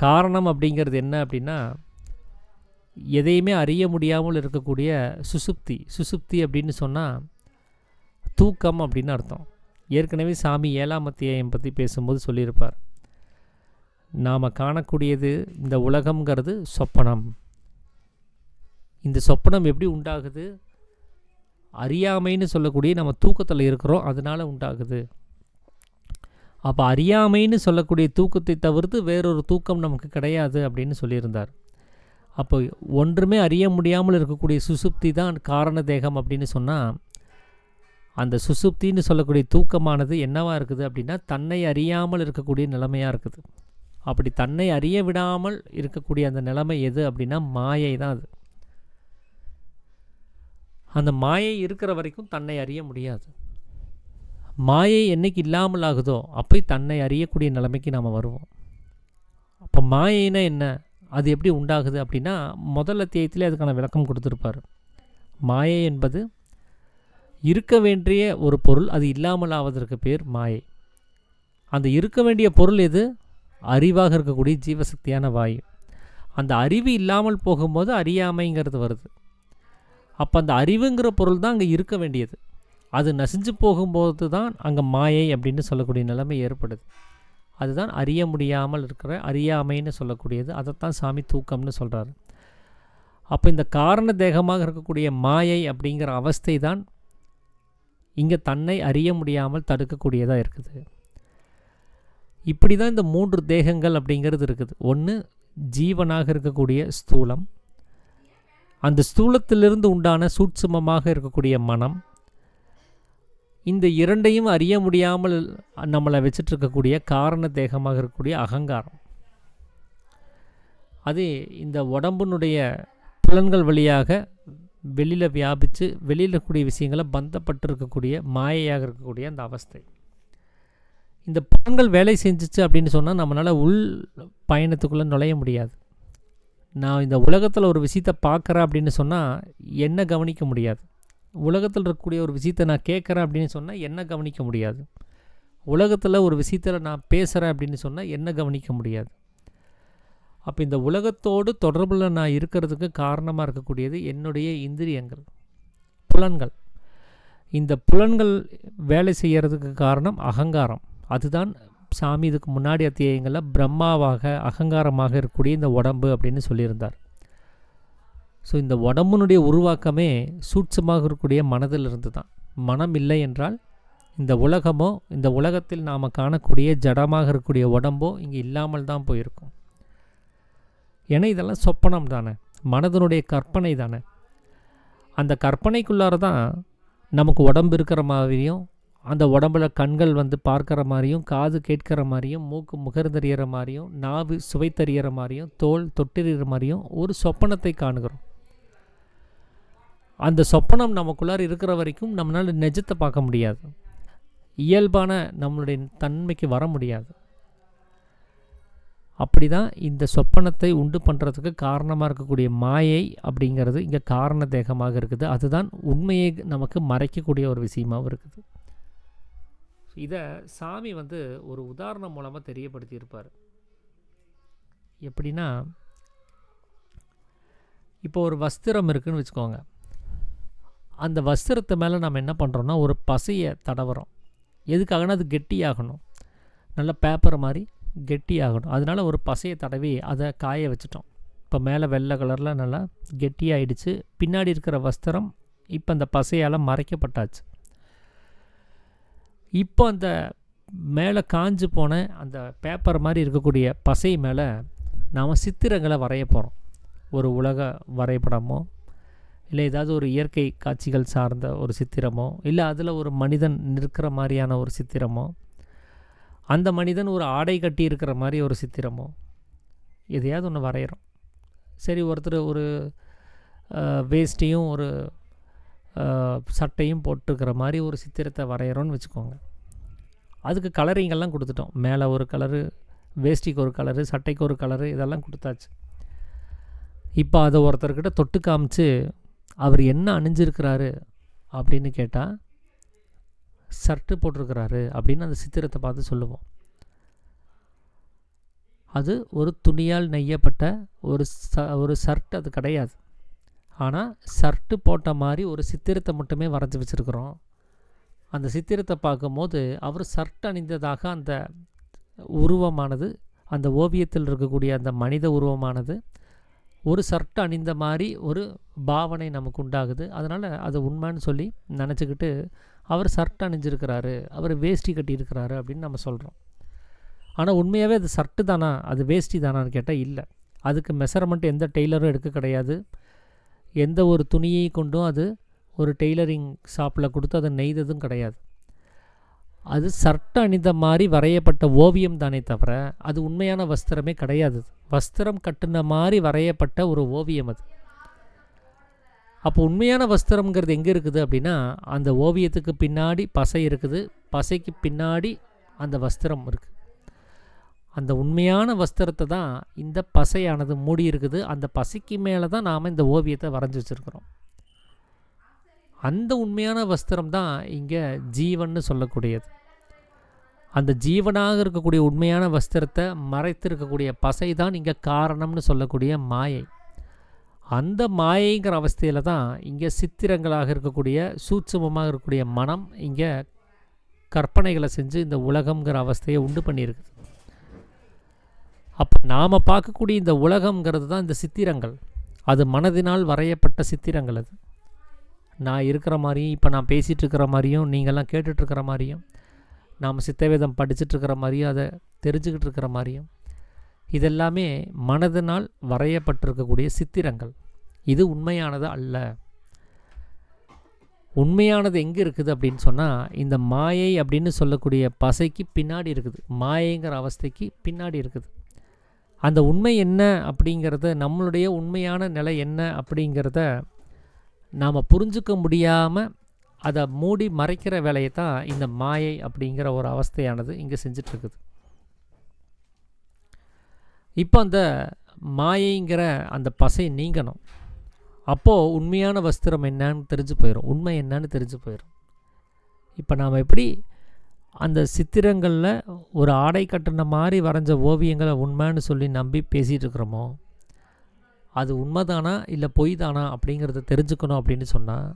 காரணம் அப்படிங்கிறது என்ன அப்படின்னா, எதையுமே அறிய முடியாமல் இருக்கக்கூடிய சுசுப்தி. சுசுப்தி அப்படின்னு சொன்னால் தூக்கம் அப்படின்னு அர்த்தம். ஏற்கனவே சாமி 7ஆம் அத்தியாயம் பற்றி பேசும்போது சொல்லியிருப்பார். நாம் காணக்கூடியது இந்த உலகம்ங்கிறது சொப்பனம். இந்த சொப்பனம் எப்படி உண்டாகுது? அறியாமைன்னு சொல்லக்கூடிய நம்ம தூக்கத்தில் இருக்கிறோம், அதனால் உண்டாகுது. அப்போ அறியாமைன்னு சொல்லக்கூடிய தூக்கத்தை தவிர்த்து வேறொரு தூக்கம் நமக்கு கிடையாது அப்படின்னு சொல்லியிருந்தார். அப்போ ஒன்றுமே அறிய முடியாமல் இருக்கக்கூடிய சுசுப்தி தான் காரண தேகம் அப்படின்னு சொன்னால், அந்த சுசுப்தின்னு சொல்லக்கூடிய தூக்கமானது என்னவாக இருக்குது அப்படின்னா தன்னை அறியாமல் இருக்கக்கூடிய நிலைமையாக இருக்குது. அப்படி தன்னை அறிய விடாமல் இருக்கக்கூடிய அந்த நிலைமை எது அப்படின்னா மாயை தான். அது அந்த மாயை இருக்கிற வரைக்கும் தன்னை அறிய முடியாது. மாயை என்னைக்கு இல்லாமல் ஆகுதோ அப்போ தன்னை அறியக்கூடிய நிலைமைக்கு நாம் வருவோம். அப்போ மாயைனா என்ன, அது எப்படி உண்டாகுது அப்படின்னா முதல் அத்தியாயத்திலே அதுக்கான விளக்கம் கொடுத்துருப்பார். மாயை என்பது இருக்க வேண்டிய ஒரு பொருள், அது இல்லாமல் ஆவதற்கு பேர் மாயை. அந்த இருக்க வேண்டிய பொருள் எது? அறிவாக இருக்கக்கூடிய ஜீவசக்தியான வாயு. அந்த அறிவு இல்லாமல் போகும்போது அறியாமைங்கிறது வருது. அப்போ அந்த அறிவுங்கிற பொருள் தான் அங்கே இருக்க வேண்டியது. அது நசிஞ்சு போகும்போது தான் அங்கே மாயை அப்படின்னு சொல்லக்கூடிய நிலைமை ஏற்படுது. அதுதான் அறிய முடியாமல் இருக்கிற அறியாமைன்னு சொல்லக்கூடியது. அதைத்தான் சாமி தூக்கம்னு சொல்கிறாரு. அப்போ இந்த காரண தேகமாக இருக்கக்கூடிய மாயை அப்படிங்கிற அவஸ்தை தான் இங்கே தன்னை அறிய முடியாமல் தடுக்கக்கூடியதாக இருக்குது. இப்படி தான் இந்த 3 தேகங்கள் அப்படிங்கிறது இருக்குது. ஒன்று ஜீவனாக இருக்கக்கூடிய ஸ்தூலம், அந்த ஸ்தூலத்திலிருந்து உண்டான சூட்சுமமாக இருக்கக்கூடிய மனம், இந்த இரண்டையும் அறிய முடியாமல் நம்மளை வச்சிட்ருக்கக்கூடிய காரண தேகமாக இருக்கக்கூடிய அகங்காரம். அது இந்த உடம்பினுடைய புலன்கள் வழியாக வெளியில் வியாபித்து வெளியில் இருக்கக்கூடிய விஷயங்களை பந்தப்பட்டு இருக்கக்கூடிய மாயையாக இருக்கக்கூடிய அந்த அவஸ்தை. இந்த புலன்கள் வேலை செஞ்சிச்சு அப்படின்னு சொன்னால் நம்மளால் உள் பயணத்துக்குள்ளே நுழைய முடியாது. நான் இந்த உலகத்தில் ஒரு விஷயத்தை பார்க்குறேன் அப்படின்னு சொன்னால் என்ன கவனிக்க முடியாது. உலகத்தில் இருக்கக்கூடிய ஒரு விஷயத்தை நான் கேட்குறேன் அப்படின்னு சொன்னால் என்ன கவனிக்க முடியாது. உலகத்தில் ஒரு விஷயத்தில் நான் பேசுகிறேன் அப்படின்னு சொன்னால் என்ன கவனிக்க முடியாது. அப்போ இந்த உலகத்தோடு தொடர்பில் நான் இருக்கிறதுக்கு காரணமாக இருக்கக்கூடியது என்னுடைய இந்திரியங்கள், புலன்கள். இந்த புலன்கள் வேலை செய்கிறதுக்கு காரணம் அகங்காரம். அதுதான் சாமி இதுக்கு முன்னாடி அத்தியாயங்களில் பிரம்மாவாக அகங்காரமாக இருக்கக்கூடிய இந்த உடம்பு அப்படின்னு சொல்லியிருந்தார். ஸோ இந்த உடம்புனுடைய உருவாக்கமே சூட்சமாக இருக்கக்கூடிய மனதிலிருந்து தான். மனம் இல்லை என்றால் இந்த உலகமோ இந்த உலகத்தில் நாம் காணக்கூடிய ஜடமாக இருக்கக்கூடிய உடம்போ இங்கே இல்லாமல் தான் போயிருக்கும். ஏன்னா இதெல்லாம் சொப்பனம் தானே, மனதனுடைய கற்பனை தானே. அந்த கற்பனைக்குள்ளார தான் நமக்கு உடம்பு இருக்கிற மாதிரியும், அந்த உடம்புல கண்கள் வந்து பார்க்குற மாதிரியும், காது கேட்கிற மாதிரியும், மூக்கு முகர்ந்தறிகிற மாதிரியும், நாவு சுவைத்தறிகிற மாதிரியும், தோல் தொட்டறிகிற மாதிரியும் ஒரு சொப்பனத்தை காணுகிறோம். அந்த சொப்பனம் நமக்குள்ளார இருக்கிற வரைக்கும் நம்மளால் நிஜத்தை பார்க்க முடியாது, இயல்பான நம்மளுடைய தன்மைக்கு வர முடியாது. அப்படி தான் இந்த சொப்பனத்தை உண்டு பண்ணுறதுக்கு காரணமாக இருக்கக்கூடிய மாயை அப்படிங்கிறது இங்கே காரண தேகமாக இருக்குது. அதுதான் உண்மையை நமக்கு மறைக்கக்கூடிய ஒரு விஷயமாகவும் இருக்குது. இதை சாமி வந்து ஒரு உதாரணம் மூலமாக தெரியப்படுத்தியிருப்பார். எப்படின்னா, இப்போ ஒரு வஸ்திரம் இருக்குதுன்னு வச்சுக்கோங்க. அந்த வஸ்திரத்து மேலே நம்ம என்ன பண்ணுறோன்னா ஒரு பசையை தடவுறோம். எதுக்காகனா அது கெட்டியாகணும், நல்ல பேப்பர் மாதிரி கெட்டியாகணும். அதனால ஒரு பசையை தடவி அதை காய வச்சுட்டோம். இப்போ மேலே வெள்ளை கலரில் நல்லா கெட்டியாகிடுச்சு. பின்னாடி இருக்கிற வஸ்திரம் இப்போ அந்த பசையால் மறைக்கப்பட்டாச்சு. இப்போ அந்த மேலே காஞ்சு போன அந்த பேப்பர் மாதிரி இருக்கக்கூடிய பசை மேலே நாம் சித்திரங்களை வரைய போகிறோம். ஒரு உலக வரைபடமோ, இல்லை ஏதாவது ஒரு இயற்கை காட்சிகள் சார்ந்த ஒரு சித்திரமோ, இல்லை அதில் ஒரு மனிதன் நிற்கிற மாதிரியான ஒரு சித்திரமோ, அந்த மனிதன் ஒரு ஆடை கட்டி இருக்கிற மாதிரி ஒரு சித்திரமோ, எதையாவது ஒன்று வரைகிறோம். சரி, ஒருத்தர் ஒரு வேஷ்டியும் ஒரு சட்டையும் போட்டுருக்கிற மாதிரி ஒரு சித்திரத்தை வரைகிறோன்னு வச்சுக்கோங்க. அதுக்கு கலரிங்கெல்லாம் கொடுத்துட்டோம். மேலே ஒரு கலரு, வேஷ்டிக்கு ஒரு கலரு, சட்டைக்கு ஒரு கலரு, இதெல்லாம் கொடுத்தாச்சு. இப்போ அதை ஒருத்தர்கிட்ட தொட்டு காமிச்சு அவர் என்ன அணிஞ்சிருக்கிறாரு அப்படின்னு கேட்டால், ஷர்ட்டு போட்டிருக்கிறாரு அப்படின்னு அந்த சித்திரத்தை பார்த்து சொல்லுவோம். அது ஒரு துணியால் நெய்யப்பட்ட ஒரு ஷர்ட் அது கிடையாது. ஆனால் ஷர்ட்டு போட்ட மாதிரி ஒரு சித்திரத்தை மட்டுமே வரைஞ்சி வச்சுருக்குறோம். அந்த சித்திரத்தை பார்க்கும்போது அவர் ஷர்ட் அணிந்ததாக அந்த உருவமானது, அந்த ஓவியத்தில் இருக்கக்கூடிய அந்த மனித உருவமானது ஒரு ஷர்ட் அணிந்த மாதிரி ஒரு பாவனை நமக்கு உண்டாகுது. அதனால் அது உண்மைன்னு சொல்லி நினச்சிக்கிட்டு அவர் ஷர்ட் அணிஞ்சிருக்கிறாரு, அவர் வேஷ்டி கட்டியிருக்கிறாரு அப்படின்னு நம்ம சொல்கிறோம். ஆனால் உண்மையாகவே அது ஷர்ட்டு தானா, அது வேஷ்டி தானான்னு கேட்டால் இல்லை. அதுக்கு மெஷர்மெண்ட் எந்த டெய்லரும் எடுக்க கிடையாது. எந்த ஒரு துணியை கொண்டும் அது ஒரு டெய்லரிங் ஷாப்பில் கொடுத்து அதை நெய்ததும் கிடையாது. அது ஷர்ட் அணிந்த மாதிரி வரையப்பட்ட ஓவியம் தானே தவிர அது உண்மையான வஸ்திரமே கிடையாது. வஸ்திரம் கட்டின மாதிரி வரையப்பட்ட ஒரு ஓவியம் அது. அப்போ உண்மையான வஸ்திரம்ங்கிறது எங்கே இருக்குது அப்படின்னா, அந்த ஓவியத்துக்கு பின்னாடி பசை இருக்குது, பசைக்கு பின்னாடி அந்த வஸ்திரம் இருக்குது. அந்த உண்மையான வஸ்திரத்தை தான் இந்த பசையானது மூடி இருக்குது. அந்த பசைக்கு மேலே தான் நாம் இந்த ஓவியத்தை வரைஞ்சி வச்சுருக்கிறோம். அந்த உண்மையான வஸ்திரம் தான் இங்கே ஜீவன்னு சொல்லக்கூடியது. அந்த ஜீவனாக இருக்கக்கூடிய உண்மையான வஸ்திரத்தை மறைத்து இருக்கக்கூடிய பசை தான் இங்கே காரணம்னு சொல்லக்கூடிய மாயை. அந்த மாயைங்கிற அவஸ்தையில் தான் இங்கே சித்திரங்களாக இருக்கக்கூடிய சூட்சுமமாக இருக்கக்கூடிய மனம் இங்கே கற்பனைகளை செஞ்சு இந்த உலகம்ங்கிற அவஸ்தையை உண்டு பண்ணியிருக்குது. அப்போ நாம் பார்க்கக்கூடிய இந்த உலகம்ங்கிறது தான் இந்த சித்திரங்கள். அது மனதினால் வரையப்பட்ட சித்திரங்கள். அது நான் இருக்கிற மாதிரியும், இப்போ நான் பேசிகிட்டு இருக்கிற மாதிரியும், நீங்கள்லாம் கேட்டுட்ருக்கிற மாதிரியும், நாம் சித்தவேதம் படிச்சுட்ருக்கிற மாதிரியும், அதை தெரிஞ்சுக்கிட்டு இருக்கிற மாதிரியும், இதெல்லாமே மனதினால் வரையப்பட்டிருக்கக்கூடிய சித்திரங்கள். இது உண்மையானது அல்ல. உண்மையானது எங்கே இருக்குது அப்படின்னு சொன்னால், இந்த மாயை அப்படின்னு சொல்லக்கூடிய பசைக்கு பின்னாடி இருக்குது. மாயைங்கிற அவஸ்தைக்கு பின்னாடி இருக்குது. அந்த உண்மை என்ன அப்படிங்கிறத, நம்மளுடைய உண்மையான நிலை என்ன அப்படிங்கிறத நாம் புரிஞ்சுக்க முடியாமல் அதை மூடி மறைக்கிற வேலையை தான் இந்த மாயை அப்படிங்கிற ஒரு அவஸ்தையானது இங்கே செஞ்சிட்ருக்குது. இப்போ அந்த மாயைங்கிற அந்த பசை நீங்கணும். அப்போது உண்மையான வஸ்திரம் என்னன்னு தெரிஞ்சு போயிடும், உண்மை என்னன்னு தெரிஞ்சு போயிடும். இப்போ நாம் எப்படி அந்த சித்திரங்களில் ஒரு ஆடை கட்டின மாதிரி வரைஞ்ச ஓவியங்களை உண்மைன்னு சொல்லி நம்பி பேசிகிட்டு இருக்கிறோமோ, அது உண்மைதானா இல்லை பொய் தானா அப்படிங்கிறத தெரிஞ்சுக்கணும். அப்படின்னு சொன்னால்,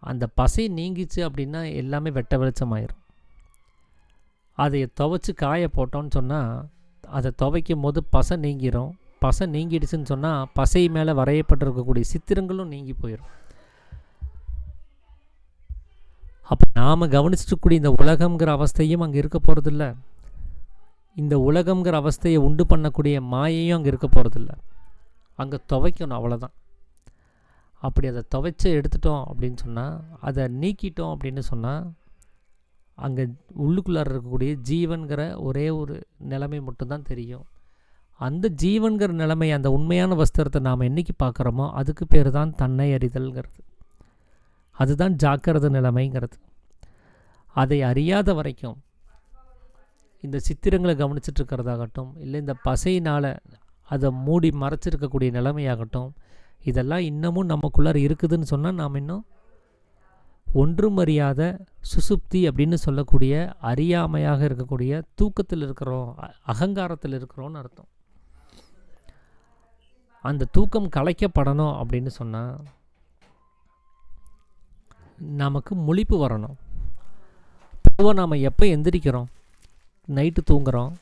அந்த பசை நீங்கிச்சு அப்படின்னா எல்லாமே வெட்ட வெளிச்சமாயிரும். அதை துவைச்சி காய போட்டோன்னு சொன்னால், அதை துவைக்கும் போது பசை நீங்கிரும். பசை நீங்கிடுச்சுன்னு சொன்னால் பசை மேலே வரையப்பட்டிருக்கக்கூடிய சித்திரங்களும் நீங்கி போயிடும். அப்போ நாம் கவனிச்சுட்டுக்கூடிய இந்த உலகம்ங்கிற அவஸ்தையும் அங்கே இருக்க போகிறதில்ல. இந்த உலகம்ங்கிற அவஸ்தையை உண்டு பண்ணக்கூடிய மாயையும் அங்கே இருக்க போகிறதில்ல. அங்கே துவைக்கணும், அவ்வளோதான். அப்படி அதை துவைச்சி எடுத்துட்டோம் அப்படின்னு சொன்னால், அதை நீக்கிட்டோம் அப்படின்னு சொன்னால், அங்கே உள்ளுக்குள்ளார இருக்கக்கூடிய ஜீவன்கிற ஒரே ஒரு நிலைமை மட்டும்தான் தெரியும். அந்த ஜீவன்கிற நிலைமை, அந்த உண்மையான வஸ்திரத்தை நாம் என்றைக்கு பார்க்குறோமோ அதுக்கு பேர் தான் தன்னை அறிதல்ங்கிறது. அதுதான் ஜாக்கிரத நிலைமைங்கிறது. அதை அறியாத வரைக்கும் இந்த சித்திரங்களை கவனிச்சிட்ருக்கிறதாகட்டும், இல்லை இந்த பசையினால் அதை மூடி மறைச்சிருக்கக்கூடிய நிலைமையாகட்டும், இதெல்லாம் இன்னமும் நமக்குள்ளார இருக்குதுன்னு சொன்னால் நாம் இன்னும் ஒன்றும் அறியாத சுசுப்தி அப்படின்னு சொல்லக்கூடிய அறியாமையாக இருக்கக்கூடிய தூக்கத்தில் இருக்கிறோம், அகங்காரத்தில் இருக்கிறோன்னு அர்த்தம். அந்த தூக்கம் கலைக்கப்படணும் அப்படின்னு சொன்னால் நமக்கு முழிப்பு வரணும். பொதுவாக நாம் எப்போ எந்திரிக்கிறோம்? நைட்டு தூங்குகிறோம்,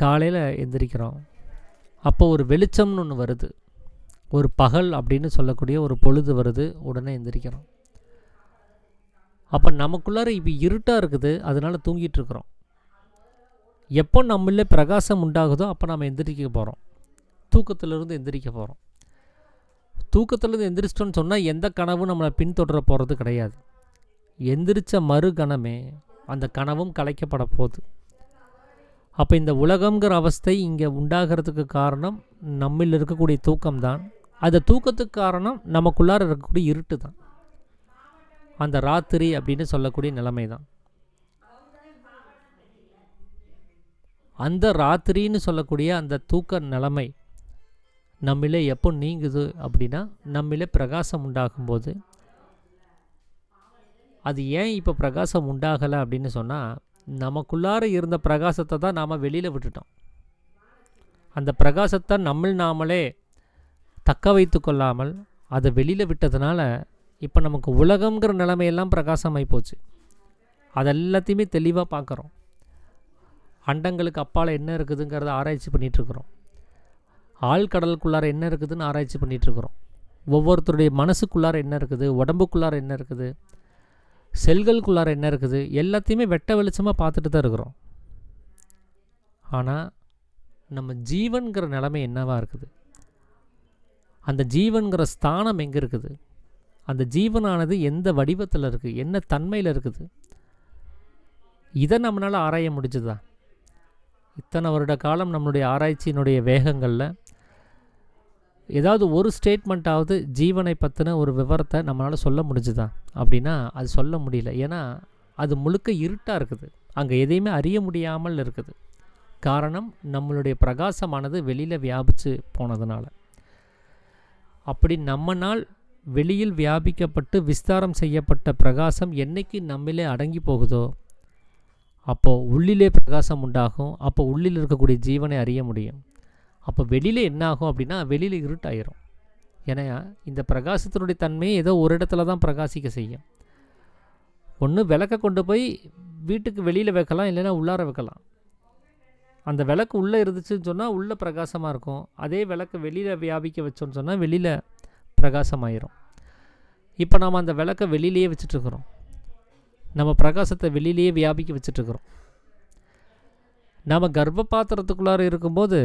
காலையில் எந்திரிக்கிறோம். அப்போ ஒரு வெளிச்சம்னு ஒன்று வருது, ஒரு பகல் அப்படின்னு சொல்லக்கூடிய ஒரு பொழுது வருது, உடனே எந்திரிக்கிறோம். அப்போ நமக்குள்ளார இப்போ இருட்டாக இருக்குது, அதனால் தூங்கிட்டுருக்குறோம். எப்போ நம்மளே பிரகாசம் உண்டாகுதோ அப்போ நம்ம எந்திரிக்க போகிறோம், தூக்கத்திலிருந்து எந்திரிக்க போகிறோம். தூக்கத்திலேருந்து எந்திரிச்சிட்டோன்னு சொன்னால் எந்த கனவும் நம்மளை பின்தொடர போகிறது கிடையாது. எந்திரிச்ச மறு கணமே அந்த கனவும் கலைக்கப்பட போகுது. அப்போ இந்த உலகங்கிற அவஸ்தை இங்கே உண்டாகிறதுக்கு காரணம் நம்மில் இருக்கக்கூடிய தூக்கம்தான். அந்த தூக்கத்துக்கு காரணம் நமக்குள்ளார இருக்கக்கூடிய இருட்டு தான், அந்த ராத்திரி அப்படின்னு சொல்லக்கூடிய நிலைமை தான். அந்த ராத்திரின்னு சொல்லக்கூடிய அந்த தூக்க நிலைமை நம்மளே எப்போ நீங்குது அப்படின்னா நம்மளே பிரகாசம் உண்டாகும்போது. அது ஏன் இப்போ பிரகாசம் உண்டாகலை அப்படின்னு சொன்னால், நமக்குள்ளார இருந்த பிரகாசத்தை தான் நாம் வெளியில் விட்டுட்டோம். அந்த பிரகாசத்தை நாமளே தக்க வைத்து கொள்ளாமல் அதை வெளியில் விட்டதுனால இப்போ நமக்கு உலகங்கிற நிலைமையெல்லாம் பிரகாசமாகி போச்சு. அதெல்லாத்தையுமே தெளிவாக பார்க்குறோம். அண்டங்களுக்கு அப்பால் என்ன இருக்குதுங்கிறத ஆராய்ச்சி பண்ணிகிட்ருக்குறோம். ஆழ்கடலுக்குள்ளார என்ன இருக்குதுன்னு ஆராய்ச்சி பண்ணிகிட்ருக்குறோம். ஒவ்வொருத்தருடைய மனசுக்குள்ளார என்ன இருக்குது, உடம்புக்குள்ளார என்ன இருக்குது, செல்களுக்குள்ளார என்ன இருக்குது, எல்லாத்தையுமே வெட்ட வெளிச்சமாக பார்த்துட்டு தான் இருக்கிறோம். ஆனால் நம்ம ஜீவன்கிற நிலைமை என்னவா இருக்குது, அந்த ஜீவன்கிற ஸ்தானம் எங்கே இருக்குது, அந்த ஜீவனானது எந்த வடிவத்தில் இருக்குது, என்ன தன்மையில் இருக்குது, இதை நம்மளால் ஆராய முடிஞ்சுதா? இத்தனை வருட காலம் நம்மளுடைய ஆராய்ச்சியினுடைய வேகங்களில் ஏதாவது ஒரு ஸ்டேட்மெண்ட்டாவது ஜீவனை பற்றின ஒரு விவரத்தை நம்மளால் சொல்ல முடிஞ்சுதா அப்படின்னா அது சொல்ல முடியல. ஏன்னா அது முழுக்க இருட்டாக இருக்குது, அங்கே எதையுமே அறிய முடியாமல் இருக்குது. காரணம் நம்மளுடைய பிரகாசமானது வெளியில் வியாபித்து போனதுனால. அப்படி நம்மனால் வெளியில் வியாபிக்கப்பட்டு விஸ்தாரம் செய்யப்பட்ட பிரகாசம் என்னைக்கு நம்மளே அடங்கி போகுதோ அப்போது உள்ளிலே பிரகாசம் உண்டாகும். அப்போ உள்ளில் இருக்கக்கூடிய ஜீவனை அறிய முடியும். அப்போ வெளியில் என்ன ஆகும் அப்படின்னா வெளியில் இருட்டாயிரும். ஏன்னா இந்த பிரகாசத்தினுடைய தன்மையை ஏதோ ஒரு இடத்துல தான் பிரகாசிக்க செய்யும். ஒன்று விளக்கை கொண்டு போய் வீட்டுக்கு வெளியில் வைக்கலாம், இல்லைன்னா உள்ளார வைக்கலாம். அந்த விளக்கு உள்ளே இருந்துச்சுன்னு சொன்னால் உள்ளே பிரகாசமாக இருக்கும். அதே விளக்கு வெளியில் வியாபிக்க வச்சோன்னு சொன்னால் வெளியில் பிரகாசமாயிரும். இப்போ நாம் அந்த விளக்கை வெளியிலேயே வச்சுட்ருக்குறோம், நம்ம பிரகாசத்தை வெளியிலேயே வியாபிக்க வச்சுட்ருக்குறோம். நாம் கர்ப்ப பாத்திரத்துக்குள்ளார இருக்கும்போது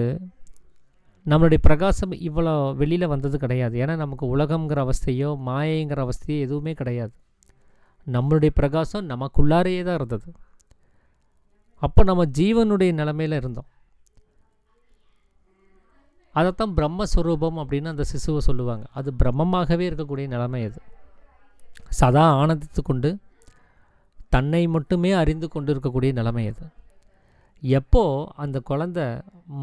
நம்மளுடைய பிரகாசம் இவ்வளோ வெளியில் வந்தது கிடையாது. ஏன்னா நமக்கு உலகங்கிற அவஸ்தையோ மாயைங்கிற அவஸ்தையோ எதுவுமே கிடையாது. நம்மளுடைய பிரகாசம் நமக்குள்ளாரையே தான் இருந்தது. அப்போ நம்ம ஜீவனுடைய நிலைமையில் இருந்தோம். அதைத்தான் பிரம்மஸ்வரூபம் அப்படின்னு அந்த சிசுவை சொல்லுவாங்க. அது பிரம்மமாகவே இருக்கக்கூடிய நிலைமை. அது சதா ஆனந்தித்து கொண்டு தன்னை மட்டுமே அறிந்து கொண்டு இருக்கக்கூடிய நிலைமை. அது எப்போ அந்த குழந்தை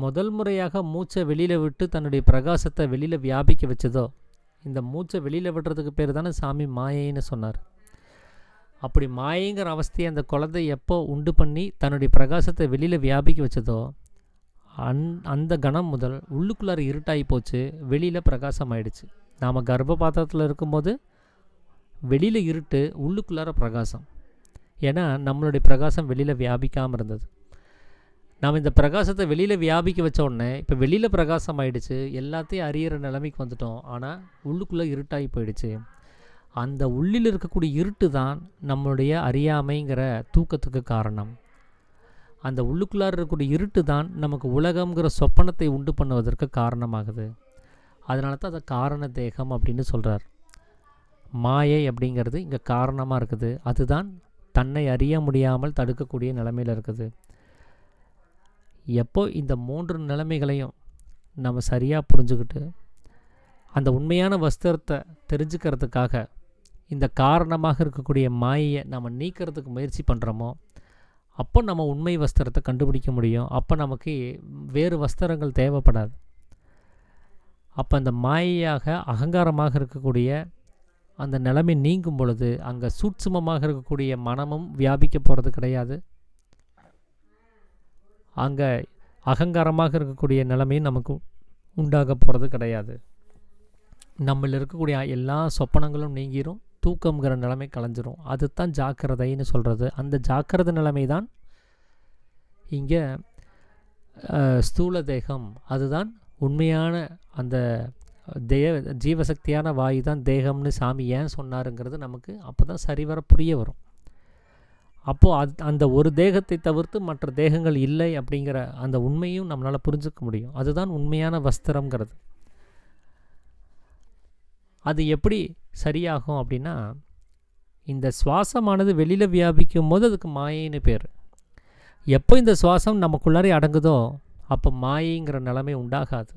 முதல் முறையாக மூச்சை வெளியில் விட்டு தன்னுடைய பிரகாசத்தை வெளியில் வியாபிக்க வச்சதோ, இந்த மூச்சை வெளியில் விடுறதுக்கு பேர் தானே சாமி மாயைன்னு சொன்னார். அப்படி மாயைங்கிற அவஸ்தையை அந்த குழந்தை எப்போ உண்டு பண்ணி தன்னுடைய பிரகாசத்தை வெளியில் வியாபிக்க வச்சதோ அந்த கணம் முதல் உள்ளுக்குள்ளார இருட்டாகி போச்சு, வெளியில் பிரகாசம் ஆயிடுச்சு. நாம் கர்ப்ப பாத்திரத்தில் இருக்கும்போது வெளியில் இருட்டு, உள்ளுக்குள்ளார பிரகாசம். ஏன்னா நம்மளுடைய பிரகாசம் வெளியில் வியாபிக்காமல் இருந்தது. நாம் இந்த பிரகாசத்தை வெளியில் வியாபிக்க வச்ச உடனே இப்போ வெளியில் பிரகாசம் ஆகிடுச்சு, எல்லாத்தையும் அறியிற நிலைமைக்கு வந்துட்டோம். ஆனால் உள்ளுக்குள்ளே இருட்டாகி போயிடுச்சு. அந்த உள்ளில் இருக்கக்கூடிய இருட்டு தான் நம்மளுடைய அறியாமைங்கிற தூக்கத்துக்கு காரணம். அந்த உள்ளுக்குள்ளார இருக்கக்கூடிய இருட்டு தான் நமக்கு உலகம்ங்கிற சொப்பனத்தை உண்டு பண்ணுவதற்கு காரணமாகுது. அதனால தான் அதை காரண தேகம் அப்படின்னு சொல்கிறார். மாயை அப்படிங்கிறது இங்கே காரணமாக இருக்குது. அதுதான் தன்னை அறிய முடியாமல் தடுக்கக்கூடிய நிலைமையில் இருக்குது. எப்போ இந்த 3 நிலைமைகளையும் நம்ம சரியாக புரிஞ்சுக்கிட்டு அந்த உண்மையான வஸ்திரத்தை தெரிஞ்சுக்கிறதுக்காக இந்த காரணமாக இருக்கக்கூடிய மாயையை நம்ம நீக்கிறதுக்கு முயற்சி பண்ணுறோமோ அப்போ நம்ம உண்மை வஸ்திரத்தை கண்டுபிடிக்க முடியும். அப்போ நமக்கு வேறு வஸ்திரங்கள் தேவைப்படாது. அப்போ அந்த மாயையாக அகங்காரமாக இருக்கக்கூடிய அந்த நிலைமை நீங்கும் பொழுது அங்கே சூட்சுமமாக இருக்கக்கூடிய மனமும் வியாபிக்க போகிறது கிடையாது. அங்கே அகங்காரமாக இருக்கக்கூடிய நிலைமையும் நமக்கு உண்டாக போகிறது கிடையாது. நம்மள இருக்கக்கூடிய எல்லா சொப்பனங்களும் நீங்கிரும், தூக்கம்ங்கிற நிலைமை கலைஞ்சிரும். அதுதான் ஜாக்கிரதைன்னு சொல்கிறது. அந்த ஜாக்கிரதை நிலைமை தான் இங்கே ஸ்தூல தேகம். அதுதான் உண்மையான அந்த ஜீவசக்தியான வாயு தான் தேகம்னு சாமி ஏன் சொன்னாருங்கிறது நமக்கு அப்போ தான் சரிவர புரிய வரும். அப்போது அந்த ஒரு தேகத்தை தவிர்த்து மற்ற தேகங்கள் இல்லை அப்படிங்கிற அந்த உண்மையும் நம்மளால் புரிஞ்சுக்க முடியும். அதுதான் உண்மையான வஸ்திரம்ங்கிறது. அது எப்படி சரியாகும் அப்படின்னா, இந்த சுவாசமானது வெளியில் வியாபிக்கும் போது அதுக்கு மாயைன்னு பேர். எப்போ இந்த சுவாசம் நமக்குள்ளாரே அடங்குதோ அப்போ மாயைங்கிற நிலைமை உண்டாகாது.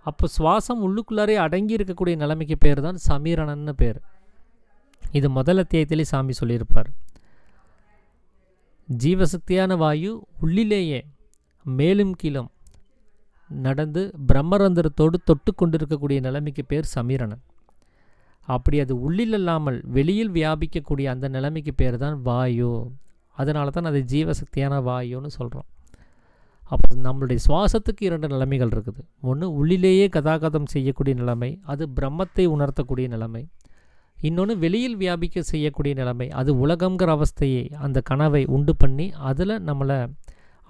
அப்போ சுவாசம் உள்ளுக்குள்ளாரே அடங்கி இருக்கக்கூடிய நிலைமைக்கு பேர் தான் சமீரணன்னு பேர். இது முதல் அத்தியாயத்திலே சாமி சொல்லியிருப்பார். ஜீவசக்தியான வாயு உள்ளிலேயே மேலும் கீழும் நடந்து பிரம்மரந்திரத்தோடு தொட்டு கொண்டிருக்கக்கூடிய நிலைமைக்கு பேர் சமீரணன். அப்படி அது உள்ளில் இல்லாமல் வெளியில் வியாபிக்கக்கூடிய அந்த நிலைமைக்கு பேர் தான் வாயு. அதனால தான் அது ஜீவசக்தியான வாயுன்னு சொல்கிறோம். அப்போ நம்மளுடைய சுவாசத்துக்கு 2 நிலைமைகள் இருக்குது. ஒன்று உள்ளிலேயே கதாகதம் செய்யக்கூடிய நிலைமை, அது பிரம்மத்தை உணர்த்தக்கூடிய நிலைமை. இன்னொன்று வெளியில் வியாபிக்க செய்யக்கூடிய நிலைமை, அது உலகங்கிற அவஸ்தையை, அந்த கனவை உண்டு பண்ணி அதில் நம்மளை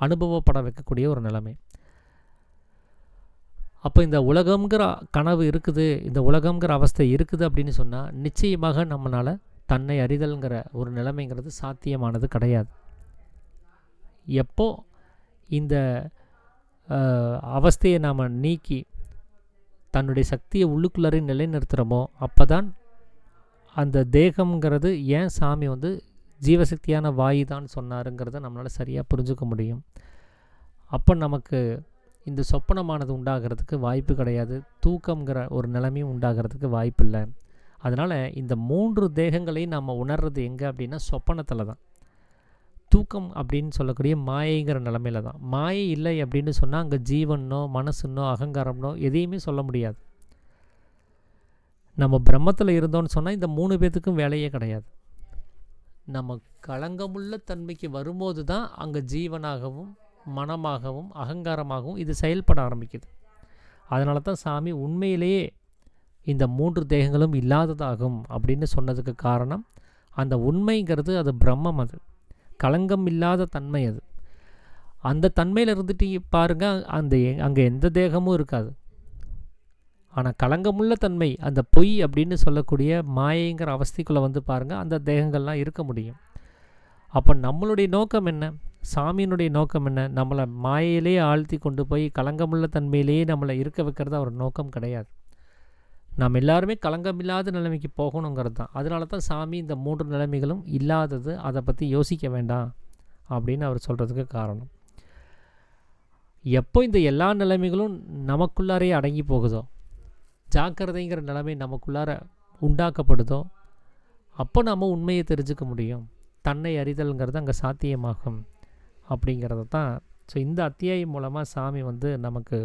அனுபவப்பட வைக்கக்கூடிய ஒரு நிலைமை. அப்போ இந்த உலகங்கிற கனவு இருக்குது, இந்த உலகங்கிற அவஸ்தை இருக்குது அப்படின்னு சொன்னால் நிச்சயமாக நம்மளால் தன்னை அறிதல்ங்கிற ஒரு நிலைமைங்கிறது சாத்தியமானது கிடையாது. எப்போ இந்த அவஸ்தையை நாம் நீக்கி தன்னுடைய சக்தியை உள்ளுக்குள்ளே நிலைநிறுத்துகிறோமோ அப்போ தான் அந்த தேகம்ங்கிறது ஏன் சாமி ஜீவசக்தியான வாயு தான் சொன்னாருங்கிறத நம்மளால் சரியாக புரிஞ்சுக்க முடியும். அப்போ நமக்கு இந்த சொப்பனமானது உண்டாகிறதுக்கு வாய்ப்பு கிடையாது, தூக்கங்கிற ஒரு நிலைமையும் உண்டாகிறதுக்கு வாய்ப்பு இல்லை. அதனால் இந்த 3 தேகங்களையும் நம்ம உணர்றது எங்கே அப்படின்னா சொப்பனத்தில் தான். தூக்கம் அப்படின்னு சொல்லக்கூடிய மாயைங்கிற நிலைமையில தான். மாயை இல்லை அப்படின்னு சொன்னால் அங்கே ஜீவனோ மனசுன்னோ அகங்காரம்னோ எதையுமே சொல்ல முடியாது. நம்ம பிரம்மத்தில் இருந்தோன்னு சொன்னால் இந்த 3 பேத்துக்கும் வேலையே கிடையாது. நம்ம களங்கமுள்ள தன்மைக்கு வரும்போது தான் அங்கே ஜீவனாகவும் மனமாகவும் அகங்காரமாகவும் இது செயல்பட ஆரம்பிக்குது. அதனால தான் சாமி உண்மையிலேயே இந்த 3 தேகங்களும் இல்லாததாகும் அப்படின்னு சொன்னதுக்கு காரணம், அந்த உண்மைங்கிறது அது பிரம்மம், அது களங்கம் இல்லாத தன்மை. அது அந்த தன்மையில் இருந்துட்டு பாருங்கள், அங்கே எந்த தேகமும் இருக்காது. ஆனால் களங்கமுள்ள தன்மை, அந்த பொய் அப்படின்னு சொல்லக்கூடிய மாயைங்கிற அவஸ்தைக்குள்ளே பாருங்கள், அந்த தேகங்கள்லாம் இருக்க முடியும். அப்போ நம்மளுடைய நோக்கம் என்ன, சாமியினுடைய நோக்கம் என்ன? நம்மளை மாயையிலே ஆழ்த்தி கொண்டு போய் களங்கமுள்ள தன்மையிலேயே நம்மளை இருக்க வைக்கிறது அவர் நோக்கம் கிடையாது. நாம் எல்லாருமே களங்கமில்லாத நிலைமைக்கு போகணுங்கிறது தான். அதனால தான் சாமி இந்த 3 நிலைமைகளும் இல்லாதது, அதை பற்றி யோசிக்க வேண்டாம் அப்படின்னு அவர் சொல்கிறதுக்கு காரணம். எப்போ இந்த எல்லா நிலைமைகளும் நமக்குள்ளாரே அடங்கி போகுதோ, ஜாக்கிரதைங்கிற நிலைமை நமக்குள்ளார உண்டாக்கப்படுதோ, அப்போ நாம் உண்மையை தெரிஞ்சுக்க முடியும். தன்னை அறிதல்ங்கிறது அங்கே சாத்தியமாகும் அப்படிங்கிறது தான் இந்த அத்தியாயம் மூலமாக சாமி நமக்கு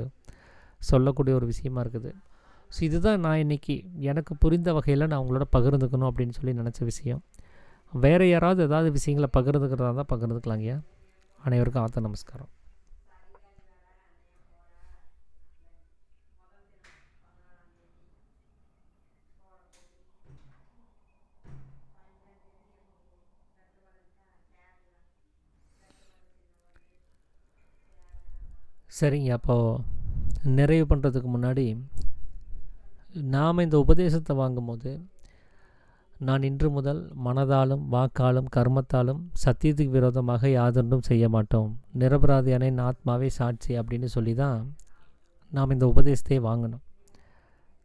சொல்லக்கூடிய ஒரு விஷயமா இருக்குது. ஸோ இதுதான் நான் இன்றைக்கி எனக்கு புரிந்த வகையில் நான் உங்களோட பகிர்ந்துக்கணும் அப்படின்னு சொல்லி நினச்ச விஷயம். வேறு யாராவது ஏதாவது விஷயங்களை பகிர்ந்துக்கிறதா தான் பகிர்ந்துக்கலாங்கய்யா. அனைவருக்கும் ஆத்த நமஸ்காரம். சரிங்க, அப்போது நிறைவு பண்ணுறதுக்கு முன்னாடி நாம் இந்த உபதேசத்தை வாங்கும்போது, நான் இன்று முதல் மனதாலும் வாக்காலும் கர்மத்தாலும் சத்தியத்துக்கு விரோதமாக யாதொன்றும் செய்ய மாட்டோம், நிரபராதியான என் ஆத்மாவே சாட்சி அப்படின்னு சொல்லி தான் நாம் இந்த உபதேசத்தையே வாங்கணும்.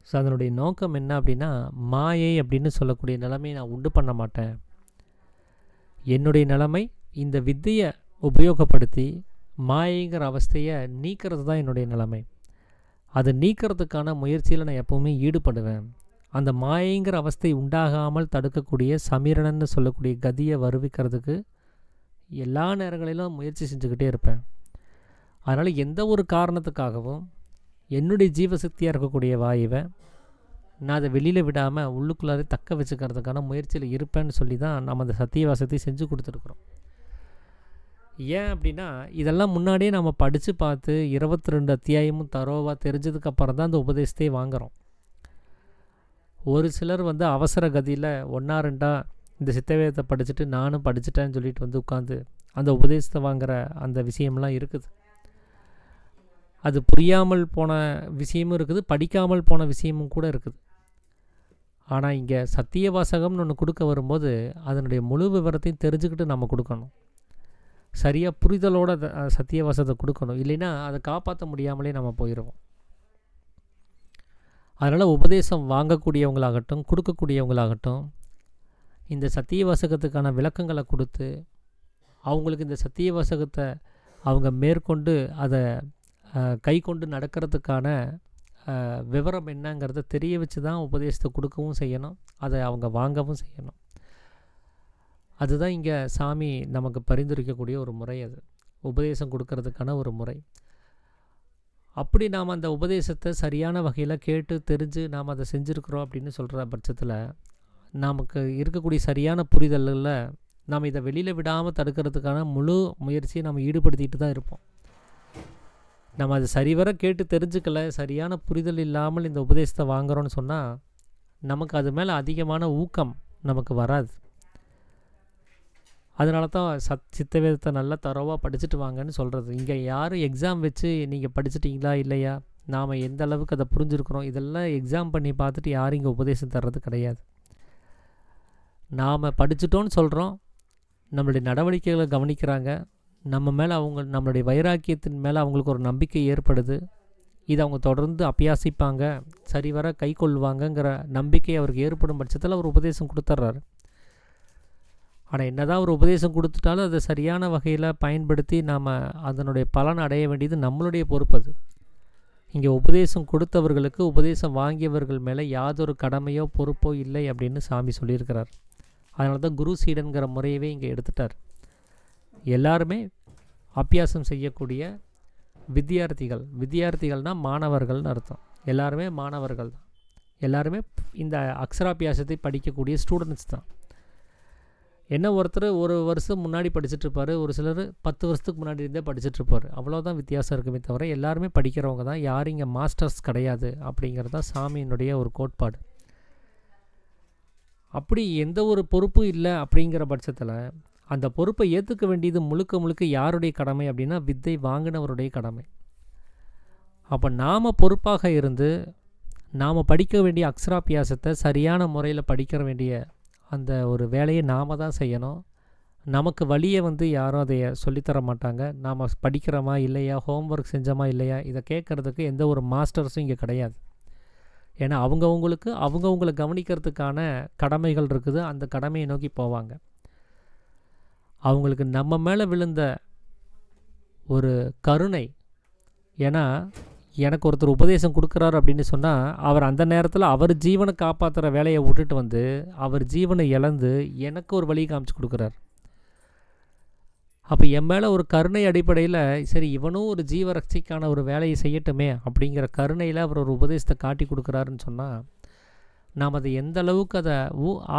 ஸோ அதனுடைய நோக்கம் என்ன அப்படின்னா, மாயை அப்படின்னு சொல்லக்கூடிய நிலைமையை நான் உண்டு பண்ண மாட்டேன். என்னுடைய நிலைமை இந்த வித்தையை உபயோகப்படுத்தி மாயைங்கிற அவஸ்தையை நீக்கிறது தான் என்னுடைய நிலைமை. அதை நீக்கிறதுக்கான முயற்சியில் நான் எப்போவுமே ஈடுபடுவேன். அந்த மாயைங்கிற அவஸ்தை உண்டாகாமல் தடுக்கக்கூடிய சமீரணன்னு சொல்லக்கூடிய கதியை வருவிக்கிறதுக்கு எல்லா நேரங்களிலும் முயற்சி செஞ்சுக்கிட்டே இருப்பேன். அதனால் எந்த ஒரு காரணத்துக்காகவும் என்னுடைய ஜீவசக்தியாக இருக்கக்கூடிய வாயுவை நான் அதை வெளியில் விடாமல் உள்ளுக்குள்ளாரே தக்க வச்சுக்கிறதுக்கான முயற்சியில் இருப்பேன்னு சொல்லி தான் நம்ம அந்த சத்தியவாசத்தை செஞ்சு கொடுத்துருக்குறோம். ஏன் அப்படின்னா இதெல்லாம் முன்னாடியே நம்ம படித்து பார்த்து 22 அத்தியாயமும் தரோவாக தெரிஞ்சதுக்கப்புறம் தான் அந்த உபதேசத்தையே வாங்குகிறோம். ஒரு சிலர் வந்து அவசர கதியில் ஒன்றா ரெண்டா இந்த சித்தவேதத்தை படிச்சுட்டு நானும் படிச்சுட்டேன்னு சொல்லிட்டு வந்து உட்காந்து அந்த உபதேசத்தை வாங்குகிற அந்த விஷயம்லாம் இருக்குது. அது புரியாமல் போன விஷயமும் இருக்குது, படிக்காமல் போன விஷயமும் கூட இருக்குது. ஆனால் இங்கே சத்திய வாசகம்னு ஒன்று கொடுக்க வரும்போது அதனுடைய முழு விவரத்தையும் தெரிஞ்சுக்கிட்டு நம்ம கொடுக்கணும். சரியாக புரிதலோட சத்திய வாசகத்தை கொடுக்கணும். இல்லைன்னா அதை காப்பாற்ற முடியாமலே நம்ம போயிடுவோம். அதனால் உபதேசம் வாங்கக்கூடியவங்களாகட்டும் கொடுக்கக்கூடியவங்களாகட்டும் இந்த சத்திய வாசகத்துக்கான விளக்கங்களை கொடுத்து அவங்களுக்கு இந்த சத்திய வாசகத்தை அவங்க மேற்கொண்டு அதை கை கொண்டு நடக்கிறதுக்கான விவரம் என்னங்கிறத தெரிய வச்சு தான் உபதேசத்தை கொடுக்கவும் செய்யணும், அதை அவங்க வாங்கவும் செய்யணும். அதுதான் இங்கே சாமி நமக்கு பரிந்துரைக்கக்கூடிய ஒரு முறை. அது உபதேசம் கொடுக்கறதுக்கான ஒரு முறை. அப்படி நாம் அந்த உபதேசத்தை சரியான வகையில் கேட்டு தெரிஞ்சு நாம் அதை செஞ்சுருக்கிறோம் அப்படின்னு சொல்கிற பட்சத்தில் நமக்கு இருக்கக்கூடிய சரியான புரிதலில் நாம் இதை வெளியில் விடாமல் தடுக்கிறதுக்கான முழு முயற்சியை நம்ம ஈடுபடுத்திட்டு தான் இருப்போம். நம்ம அது சரிவர கேட்டு தெரிஞ்சுக்கல, சரியான புரிதல் இல்லாமல் இந்த உபதேசத்தை வாங்குகிறோன்னு சொன்னால் நமக்கு அது மேலே அதிகமான ஊக்கம் நமக்கு வராது. அதனால தான் சித்தவேதத்தை நல்லா தரோவாக படிச்சுட்டு வாங்கன்னு சொல்கிறது. இங்கே யாரும் எக்ஸாம் வச்சு நீங்கள் படிச்சிட்டிங்களா இல்லையா, நாம் எந்த அளவுக்கு அதை புரிஞ்சுருக்குறோம், இதெல்லாம் எக்ஸாம் பண்ணி பார்த்துட்டு யாரும் இங்கே உபதேசம் தர்றது கிடையாது. நாம் படிச்சுட்டோன்னு சொல்கிறோம், நம்மளுடைய நடவடிக்கைகளை கவனிக்கிறாங்க, நம்ம மேலே நம்மளுடைய வைராக்கியத்தின் மேலே அவங்களுக்கு ஒரு நம்பிக்கை ஏற்படுது, இதை அவங்க தொடர்ந்து அபியாசிப்பாங்க, சரிவர கை கொள்வாங்கங்கிற நம்பிக்கை அவருக்கு ஏற்படும் பட்சத்தில் அவர் உபதேசம் கொடுத்துட்றாரு. ஆனால் என்ன தான் ஒரு உபதேசம் கொடுத்துட்டாலும் அதை சரியான வகையில் பயன்படுத்தி நாம் அதனுடைய பலன் அடைய வேண்டியது நம்மளுடைய பொறுப்பு. அது இங்கே உபதேசம் கொடுத்தவர்களுக்கு உபதேசம் வாங்கியவர்கள் மேலே யாதொரு கடமையோ பொறுப்போ இல்லை அப்படின்னு சாமி சொல்லியிருக்கிறார். அதனால தான் குரு சீடன்கிற முறையவே இங்கே எடுத்துட்டார். எல்லாருமே அபியாசம் செய்யக்கூடிய வித்தியார்த்திகள்னால் மாணவர்கள்னு அர்த்தம். எல்லாருமே மாணவர்கள் தான், எல்லாருமே இந்த அக்ஷராபியாசத்தை படிக்கக்கூடிய ஸ்டூடெண்ட்ஸ் தான். என்ன ஒருத்தர் ஒரு வருஷம் முன்னாடி படிச்சுட்ருப்பார், ஒரு சிலர் 10 வருஷத்துக்கு முன்னாடி இருந்தே படிச்சுட்ருப்பார். அவ்வளோதான் வித்தியாசம் இருக்குமே தவிர எல்லாருமே படிக்கிறவங்க தான், யாரும் இங்கே மாஸ்டர்ஸ் கிடையாது அப்படிங்கிறது தான் சாமியினுடைய ஒரு கோட்பாடு. அப்படி எந்த ஒரு பொறுப்பும் இல்லை அப்படிங்கிற பட்சத்தில் அந்த பொறுப்பை ஏற்றுக்க வேண்டியது முழுக்க முழுக்க யாருடைய கடமை அப்படின்னா வித்தை வாங்கினவருடைய கடமை. அப்போ நாம் பொறுப்பாக இருந்து நாம் படிக்க வேண்டிய அக்ஷராபியாசத்தை சரியான முறையில் படிக்க வேண்டிய அந்த ஒரு வேலையை நாம் தான் செய்யணும். நமக்கு வழியை யாரும் அதை சொல்லித்தர மாட்டாங்க. நாம் படிக்கிறோமா இல்லையா, ஹோம்ஒர்க் செஞ்சோமா இல்லையா, இதை கேட்குறதுக்கு எந்த ஒரு மாஸ்டர்ஸும் இங்கே கிடையாது. ஏன்னா அவங்கவுங்களை கவனிக்கிறதுக்கான கடமைகள் இருக்குது, அந்த கடமையை நோக்கி போவாங்க. அவங்களுக்கு நம்ம மேலே விழுந்த ஒரு கருணை, ஏன்னா எனக்கு ஒருத்தர் உபதேசம் கொடுக்குறாரு அப்படின்னு சொன்னால் அவர் அந்த நேரத்தில் அவர் ஜீவனை காப்பாற்றுற வேலையை விட்டுட்டு அவர் ஜீவனை இழந்து எனக்கு ஒரு வழி காமிச்சு கொடுக்குறார். அப்போ என் மேலே ஒரு கருணை அடிப்படையில் சரி இவனும் ஒரு ஜீவரட்சிக்கான ஒரு வேலையை செய்யட்டுமே அப்படிங்கிற கருணையில் அவர் ஒரு உபதேசத்தை காட்டி கொடுக்குறாருன்னு சொன்னால் நாம் அதை எந்த அளவுக்கு அதை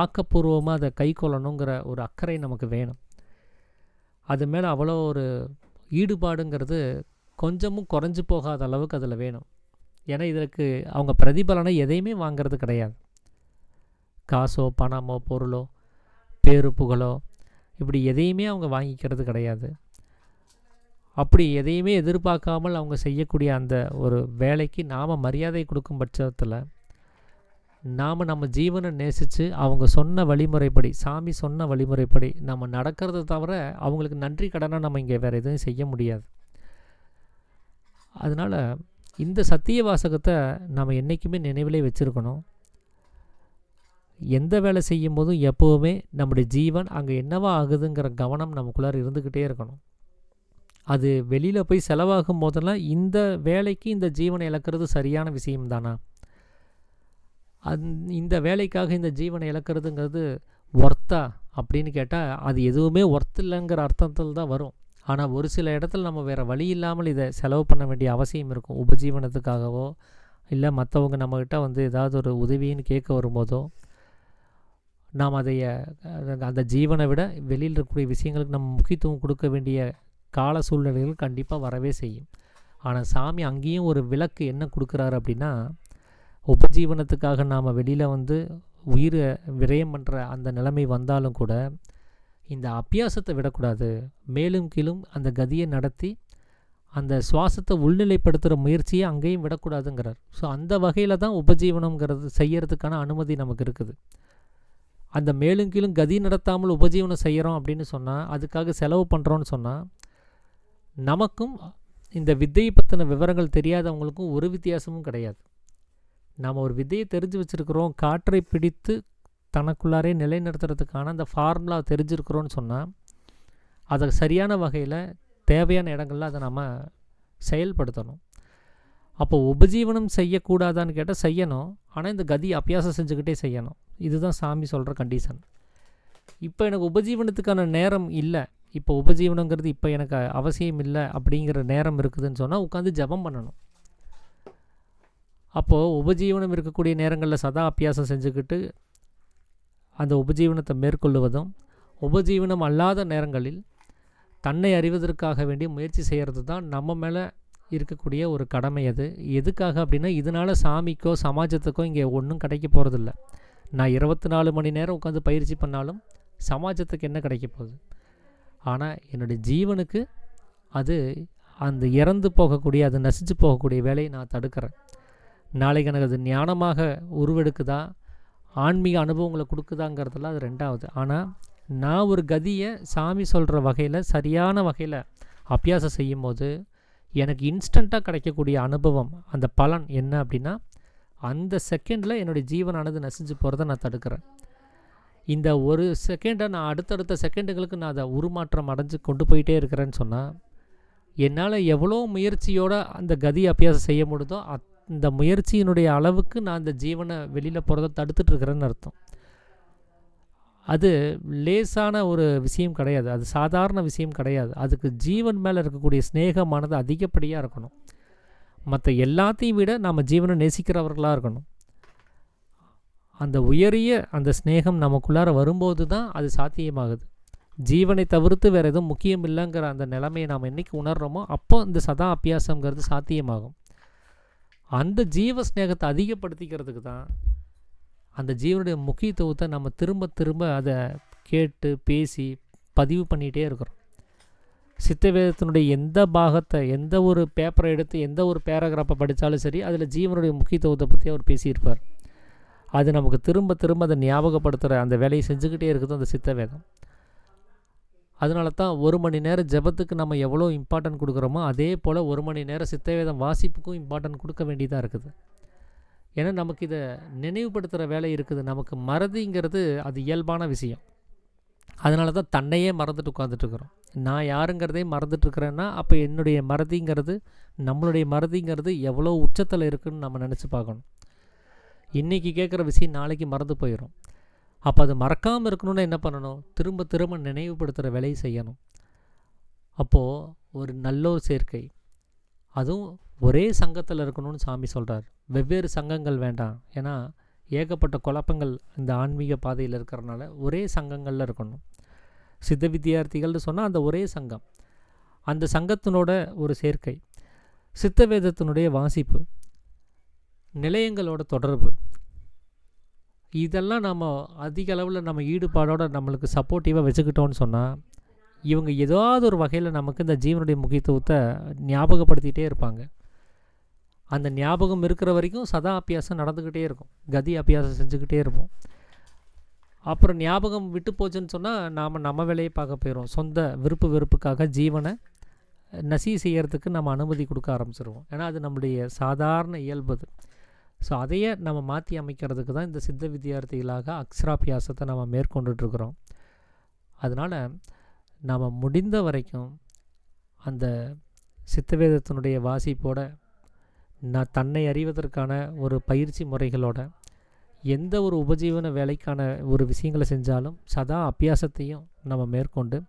ஆக்கப்பூர்வமாக அதை கை கொள்ளணுங்கிற ஒரு அக்கறை நமக்கு வேணும். அது மேலே அவ்வளோ ஒரு ஈடுபாடுங்கிறது கொஞ்சமும் குறைஞ்சி போகாத அளவுக்கு அதில் வேணும். ஏன்னா இதற்கு அவங்க பிரதிபலனை எதையுமே வாங்கிறது கிடையாது. காசோ பணமோ பொருளோ பேரு புகழோ இப்படி எதையுமே அவங்க வாங்கிக்கிறது கிடையாது. அப்படி எதையுமே எதிர்பார்க்காமல் அவங்க செய்யக்கூடிய அந்த ஒரு வேலைக்கு நாம் மரியாதை கொடுக்கும் பட்சத்தில் நாம் நம்ம ஜீவனை நேசித்து அவங்க சொன்ன வழிமுறைப்படி, சாமி சொன்ன வழிமுறைப்படி நம்ம நடக்கிறத தவிர அவங்களுக்கு நன்றி கடனாக நம்ம இங்கே வேறு எதுவும் செய்ய முடியாது. அதனால் இந்த சத்திய வாசகத்தை நம்ம என்றைக்குமே நினைவிலே வச்சுருக்கணும். எந்த வேலை செய்யும் போதும் எப்போவுமே நம்முடைய ஜீவன் அங்கே என்னவா ஆகுதுங்கிற கவனம் நமக்குள்ளார இருந்துக்கிட்டே இருக்கணும். அது வெளியில் போய் செலவாகும் போதெல்லாம் இந்த வேலைக்கு இந்த ஜீவனை இழக்கிறது சரியான விஷயம்தானா, இந்த வேலைக்காக இந்த ஜீவனை இழக்கிறதுங்கிறது ஒர்த்தா அப்படின்னு கேட்டால் அது எதுவுமே ஒர்த் இல்லைங்கிற அர்த்தத்தில் தான் வரும். ஆனால் ஒரு சில இடத்துல நம்ம வேறு வழி இல்லாமல் இதை செலவு பண்ண வேண்டிய அவசியம் இருக்கும். உபஜீவனத்துக்காகவோ இல்லை மற்றவங்க நம்மக்கிட்ட ஏதாவது ஒரு உதவின்னு கேட்க வரும்போதோ நாம் அந்த ஜீவனை விட வெளியில் இருக்கக்கூடிய விஷயங்களுக்கு நம்ம முக்கியத்துவம் கொடுக்க வேண்டிய கால சூழ்நிலைகள் கண்டிப்பாக வரவே செய்யும். ஆனால் சாமி அங்கேயும் ஒரு விளக்கு என்ன கொடுக்குறாரு அப்படின்னா, உபஜீவனத்துக்காக நாம் வெளியில் வந்து உயிரை விரயம் பண்ணுற அந்த நிலைமை வந்தாலும் கூட இந்த அபியாசத்தை விடக்கூடாது. மேலும் கீழும் அந்த கதியை நடத்தி அந்த சுவாசத்தை உள்நிலைப்படுத்துகிற முயற்சியை அங்கேயும் விடக்கூடாதுங்கிறார். ஸோ அந்த வகையில் தான் உபஜீவனங்கிறது செய்யறதுக்கான அனுமதி நமக்கு இருக்குது. அந்த மேலும் கீழும் கதி நடத்தாமல் உபஜீவனம் செய்கிறோம் அப்படின்னு சொன்னால், அதுக்காக செலவு பண்ணுறோன்னு சொன்னால், நமக்கும் இந்த வித்தையை பற்றின விவரங்கள் தெரியாதவங்களுக்கும் ஒரு வித்தியாசமும் கிடையாது. நாம் ஒரு வித்தையை தெரிஞ்சு வச்சுருக்கிறோம், காற்றை பிடித்து தனக்குள்ளாரே நிலைநிறுத்துறதுக்கான அந்த ஃபார்முலா தெரிஞ்சிருக்கிறோன்னு சொன்னால், அதை சரியான வகையில் தேவையான இடங்களில் அதை நம்ம செயல்படுத்தணும். அப்போ உபஜீவனம் செய்யக்கூடாதான்னு கேட்டால் செய்யணும். ஆனால் இந்த கதி அபியாசம் செஞ்சுக்கிட்டே செய்யணும். இதுதான் சாமி சொல்கிற கண்டிஷன். இப்போ எனக்கு உபஜீவனத்துக்கான நேரம் இல்லை, இப்போ உபஜீவனங்கிறது இப்போ எனக்கு அவசியம் இல்லை அப்படிங்கிற நேரம் இருக்குதுன்னு சொன்னால் உட்காந்து ஜபம் பண்ணணும். அப்போது உபஜீவனம் இருக்கக்கூடிய நேரங்களில் சதா அபியாசம் செஞ்சுக்கிட்டு அந்த உபஜீவனத்தை மேற்கொள்ளுவதும், உபஜீவனம் அல்லாத நேரங்களில் தன்னை அறிவதற்காக வேண்டி முயற்சி செய்கிறது தான் நம்ம மேலே இருக்கக்கூடிய ஒரு கடமை. அது எதுக்காக அப்படின்னா, இதனால் சாமிக்கோ சமாஜத்துக்கோ இங்கே ஒன்றும் கிடைக்க போகிறதில்ல. நான் 24 மணி நேரம் உட்காந்து பயிற்சி பண்ணாலும் சமாஜத்துக்கு என்ன கிடைக்க போகுது? ஆனால் என்னுடைய ஜீவனுக்கு அது அந்த இறந்து போகக்கூடிய, அது நசிச்சு போகக்கூடிய வேலையை நான் தடுக்கிறேன். நாளைக்கு எனக்கு அது ஞானமாக உருவெடுக்குதா, ஆன்மீக அனுபவங்களை கொடுக்குதாங்கிறதுலாம் அது ரெண்டாவது. ஆனால் நான் ஒரு கதியை சாமி சொல்கிற வகையில் சரியான வகையில் அபியாசம் செய்யும் போது எனக்கு இன்ஸ்டண்ட்டாக கிடைக்கக்கூடிய அனுபவம், அந்த பலன் என்ன அப்படின்னா, அந்த செகண்டில் என்னுடைய ஜீவனானது நசிஞ்சு போகிறத நான் தடுக்கிறேன். இந்த ஒரு செகண்டை நான் அடுத்தடுத்த செகண்டுகளுக்கு நான் அதை உருமாற்றம் அடைஞ்சு கொண்டு போயிட்டே இருக்கிறேன்னு சொன்னால், என்னால் எவ்வளோ முயற்சியோடு அந்த கதி அபியாசம் செய்ய முடியுதோ அந்த முயற்சியினுடைய அளவுக்கு நான் அந்த ஜீவனை வெளியில் போகிறத தடுத்துட்ருக்கிறேன்னு அர்த்தம். அது லேசான ஒரு விஷயம் கிடையாது, அது சாதாரண விஷயம் கிடையாது. அதுக்கு ஜீவன் மேலே இருக்கக்கூடிய ஸ்நேகமானது அதிகப்படியாக இருக்கணும். மற்ற எல்லாத்தையும் விட நம்ம ஜீவனை நேசிக்கிறவர்களாக இருக்கணும். அந்த உயரிய அந்த ஸ்நேகம் நமக்குள்ளார வரும்போது தான் அது சாத்தியமாகுது. ஜீவனை தவிர்த்து வேறு எதுவும் முக்கியம் இல்லைங்கிற அந்த நிலைமையை நாம் என்றைக்கு உணர்கிறோமோ அப்போ இந்த சதா அபியாசங்கிறது சாத்தியமாகும். அந்த ஜீவ ஸ்நேகத்தை அதிகப்படுத்திக்கிறதுக்கு தான் அந்த ஜீவனுடைய முக்கியத்துவத்தை நம்ம திரும்ப திரும்ப அதை கேட்டு பேசி பதிவு பண்ணிகிட்டே இருக்கிறோம். சித்த வேதத்தினுடைய எந்த பாகத்தை, எந்த ஒரு பேப்பரை எடுத்து எந்த ஒரு பேராகிராஃபை படித்தாலும் சரி, அதில் ஜீவனுடைய முக்கியத்துவத்தை பற்றி அவர் பேசியிருப்பார். அது நமக்கு திரும்ப திரும்ப அதை ஞாபகப்படுத்துகிற அந்த வேலையை செஞ்சுக்கிட்டே இருக்குது அந்த சித்த வேதம். அதனால தான் 1 மணி நேரம் ஜபத்துக்கு நம்ம எவ்வளோ இம்பார்ட்டன்ட் கொடுக்குறோமோ அதே போல் 1 மணி நேரம் சித்த வேதம் வாசிப்புக்கும் இம்பார்ட்டன்ட் கொடுக்க வேண்டியதாக இருக்குது. ஏன்னா நமக்கு இதை நினைவுபடுத்துகிற வேலை இருக்குது. நமக்கு மறதிங்கிறது அது இயல்பான விஷயம். அதனால தான் தன்னையே மறந்துட்டு உட்காந்துட்ருக்குறோம். நான் யாருங்கிறதே மறந்துட்டுருக்கிறேன்னா அப்போ என்னுடைய மறதிங்கிறது, நம்மளுடைய மறதிங்கிறது எவ்வளோ உச்சத்தில் இருக்குதுன்னு நம்ம நினச்சி பார்க்கணும். இன்றைக்கி கேட்குற விஷயம் நாளைக்கு மறந்து போயிடும். அப்போ அது மறக்காமல் இருக்கணும்னா என்ன பண்ணணும்? திரும்ப திரும்ப நினைவுபடுத்துகிற வேலையை செய்யணும். அப்போது ஒரு நல்ல ஒரு சேர்க்கை, அதுவும் ஒரே சங்கத்தில் இருக்கணும்னு சாமி சொல்கிறார். வெவ்வேறு சங்கங்கள் வேண்டாம். ஏன்னா ஏகப்பட்ட குழப்பங்கள் இந்த ஆன்மீக பாதையில் இருக்கிறனால ஒரே சங்கங்களில் இருக்கணும். சித்த வித்தியார்த்திகள்னு சொன்னால் அந்த ஒரே சங்கம், அந்த சங்கத்தினோட ஒரு சேர்க்கை, சித்த வேதத்தினுடைய வாசிப்பு, நிலையங்களோட தொடர்பு, இதெல்லாம் நம்ம அதிக அளவில் நம்ம ஈடுபாடோடு நம்மளுக்கு சப்போர்ட்டிவாக வச்சுக்கிட்டோன்னு சொன்னால் இவங்க ஏதாவது ஒரு வகையில் நமக்கு இந்த ஜீவனுடைய முக்கியத்துவத்தை ஞாபகப்படுத்திகிட்டே இருப்பாங்க. அந்த ஞாபகம் இருக்கிற வரைக்கும் சதா அபியாசம் நடந்துக்கிட்டே இருக்கும், கதி அபியாசம் செஞ்சுக்கிட்டே இருப்போம். அப்புறம் ஞாபகம் விட்டு போச்சுன்னு சொன்னால் நாம் நம்ம வேலையை பார்க்க போயிடும். சொந்த விருப்பு வெறுப்புக்காக ஜீவனை நசி செய்கிறதுக்கு நம்ம அனுமதி கொடுக்க ஆரம்பிச்சிருவோம். ஏன்னா அது நம்முடைய சாதாரண இயல்பு. ஸோ அதையே நம்ம மாற்றி அமைக்கிறதுக்கு தான் இந்த சித்த வித்தியார்த்திகளாக அக்ஷராபியாசத்தை நம்ம மேற்கொண்டுட்ருக்குறோம். அதனால் நாம் முடிந்த வரைக்கும் அந்த சித்தவேதத்தினுடைய வாசிப்போட நான் தன்னை அறிவதற்கான ஒரு பயிற்சி முறைகளோட எந்த ஒரு உபஜீவன வேலைக்கான ஒரு விஷயங்களை செஞ்சாலும் சதா அபியாசத்தையும் நம்ம மேற்கொண்டு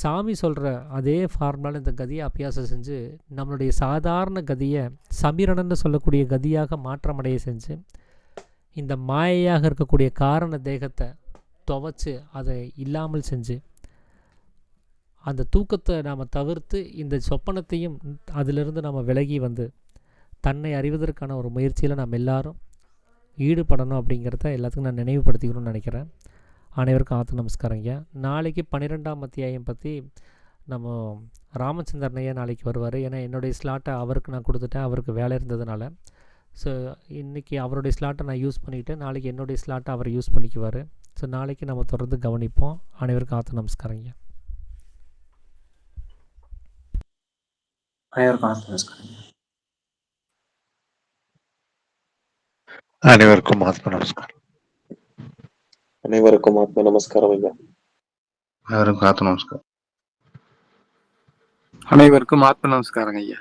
சாமி சொல்கிற அதே ஃபார்முலாவில் இந்த கதியை அபியாசம் செஞ்சு நம்மளுடைய சாதாரண கதியை சமிரணன்னு சொல்லக்கூடிய கதியாக மாற்றமடைய செஞ்சு இந்த மாயையாக இருக்கக்கூடிய காரண தேகத்தை துவைச்சு அதை இல்லாமல் செஞ்சு அந்த தூக்கத்தை நாம் தவிர்த்து இந்த சொப்பனத்தையும் அதிலிருந்து நம்ம விலகி வந்து தன்னை அறிவதற்கான ஒரு முயற்சியில் நாம் எல்லாரும் ஈடுபடணும் அப்படிங்கிறத எல்லாத்துக்கும் நான் நினைவுபடுத்திக்கணும்னு நினைக்கிறேன். அனைவருக்கும் ஆத்து நமஸ்காரங்க. நாளைக்கு 12ஆம் அத்தியாயம் பற்றி நம்ம ராமச்சந்திரனையா நாளைக்கு வருவார். ஏன்னா என்னுடைய ஸ்லாட்டை அவருக்கு நான் கொடுத்துட்டேன், அவருக்கு வேலை இருந்ததுனால. ஸோ இன்றைக்கி அவருடைய ஸ்லாட்டை நான் யூஸ் பண்ணிவிட்டு நாளைக்கு என்னுடைய ஸ்லாட்டை அவர் யூஸ் பண்ணிக்குவார். ஸோ நாளைக்கு நம்ம தொடர்ந்து கவனிப்போம். அனைவருக்கும் ஆத்து நமஸ்காரங்க. அனைவருக்கும் ஆத்ம நமஸ்காரம். அனைவருக்கும் ஆத்ம நமஸ்காரம். அனைவருக்கும் ஆத்ம நமஸ்காரம் ஐயா. அனைவருக்கும் ஆத்ம நமஸ்காரம். அனைவருக்கும் ஆத்ம நமஸ்காரம் ஐயா.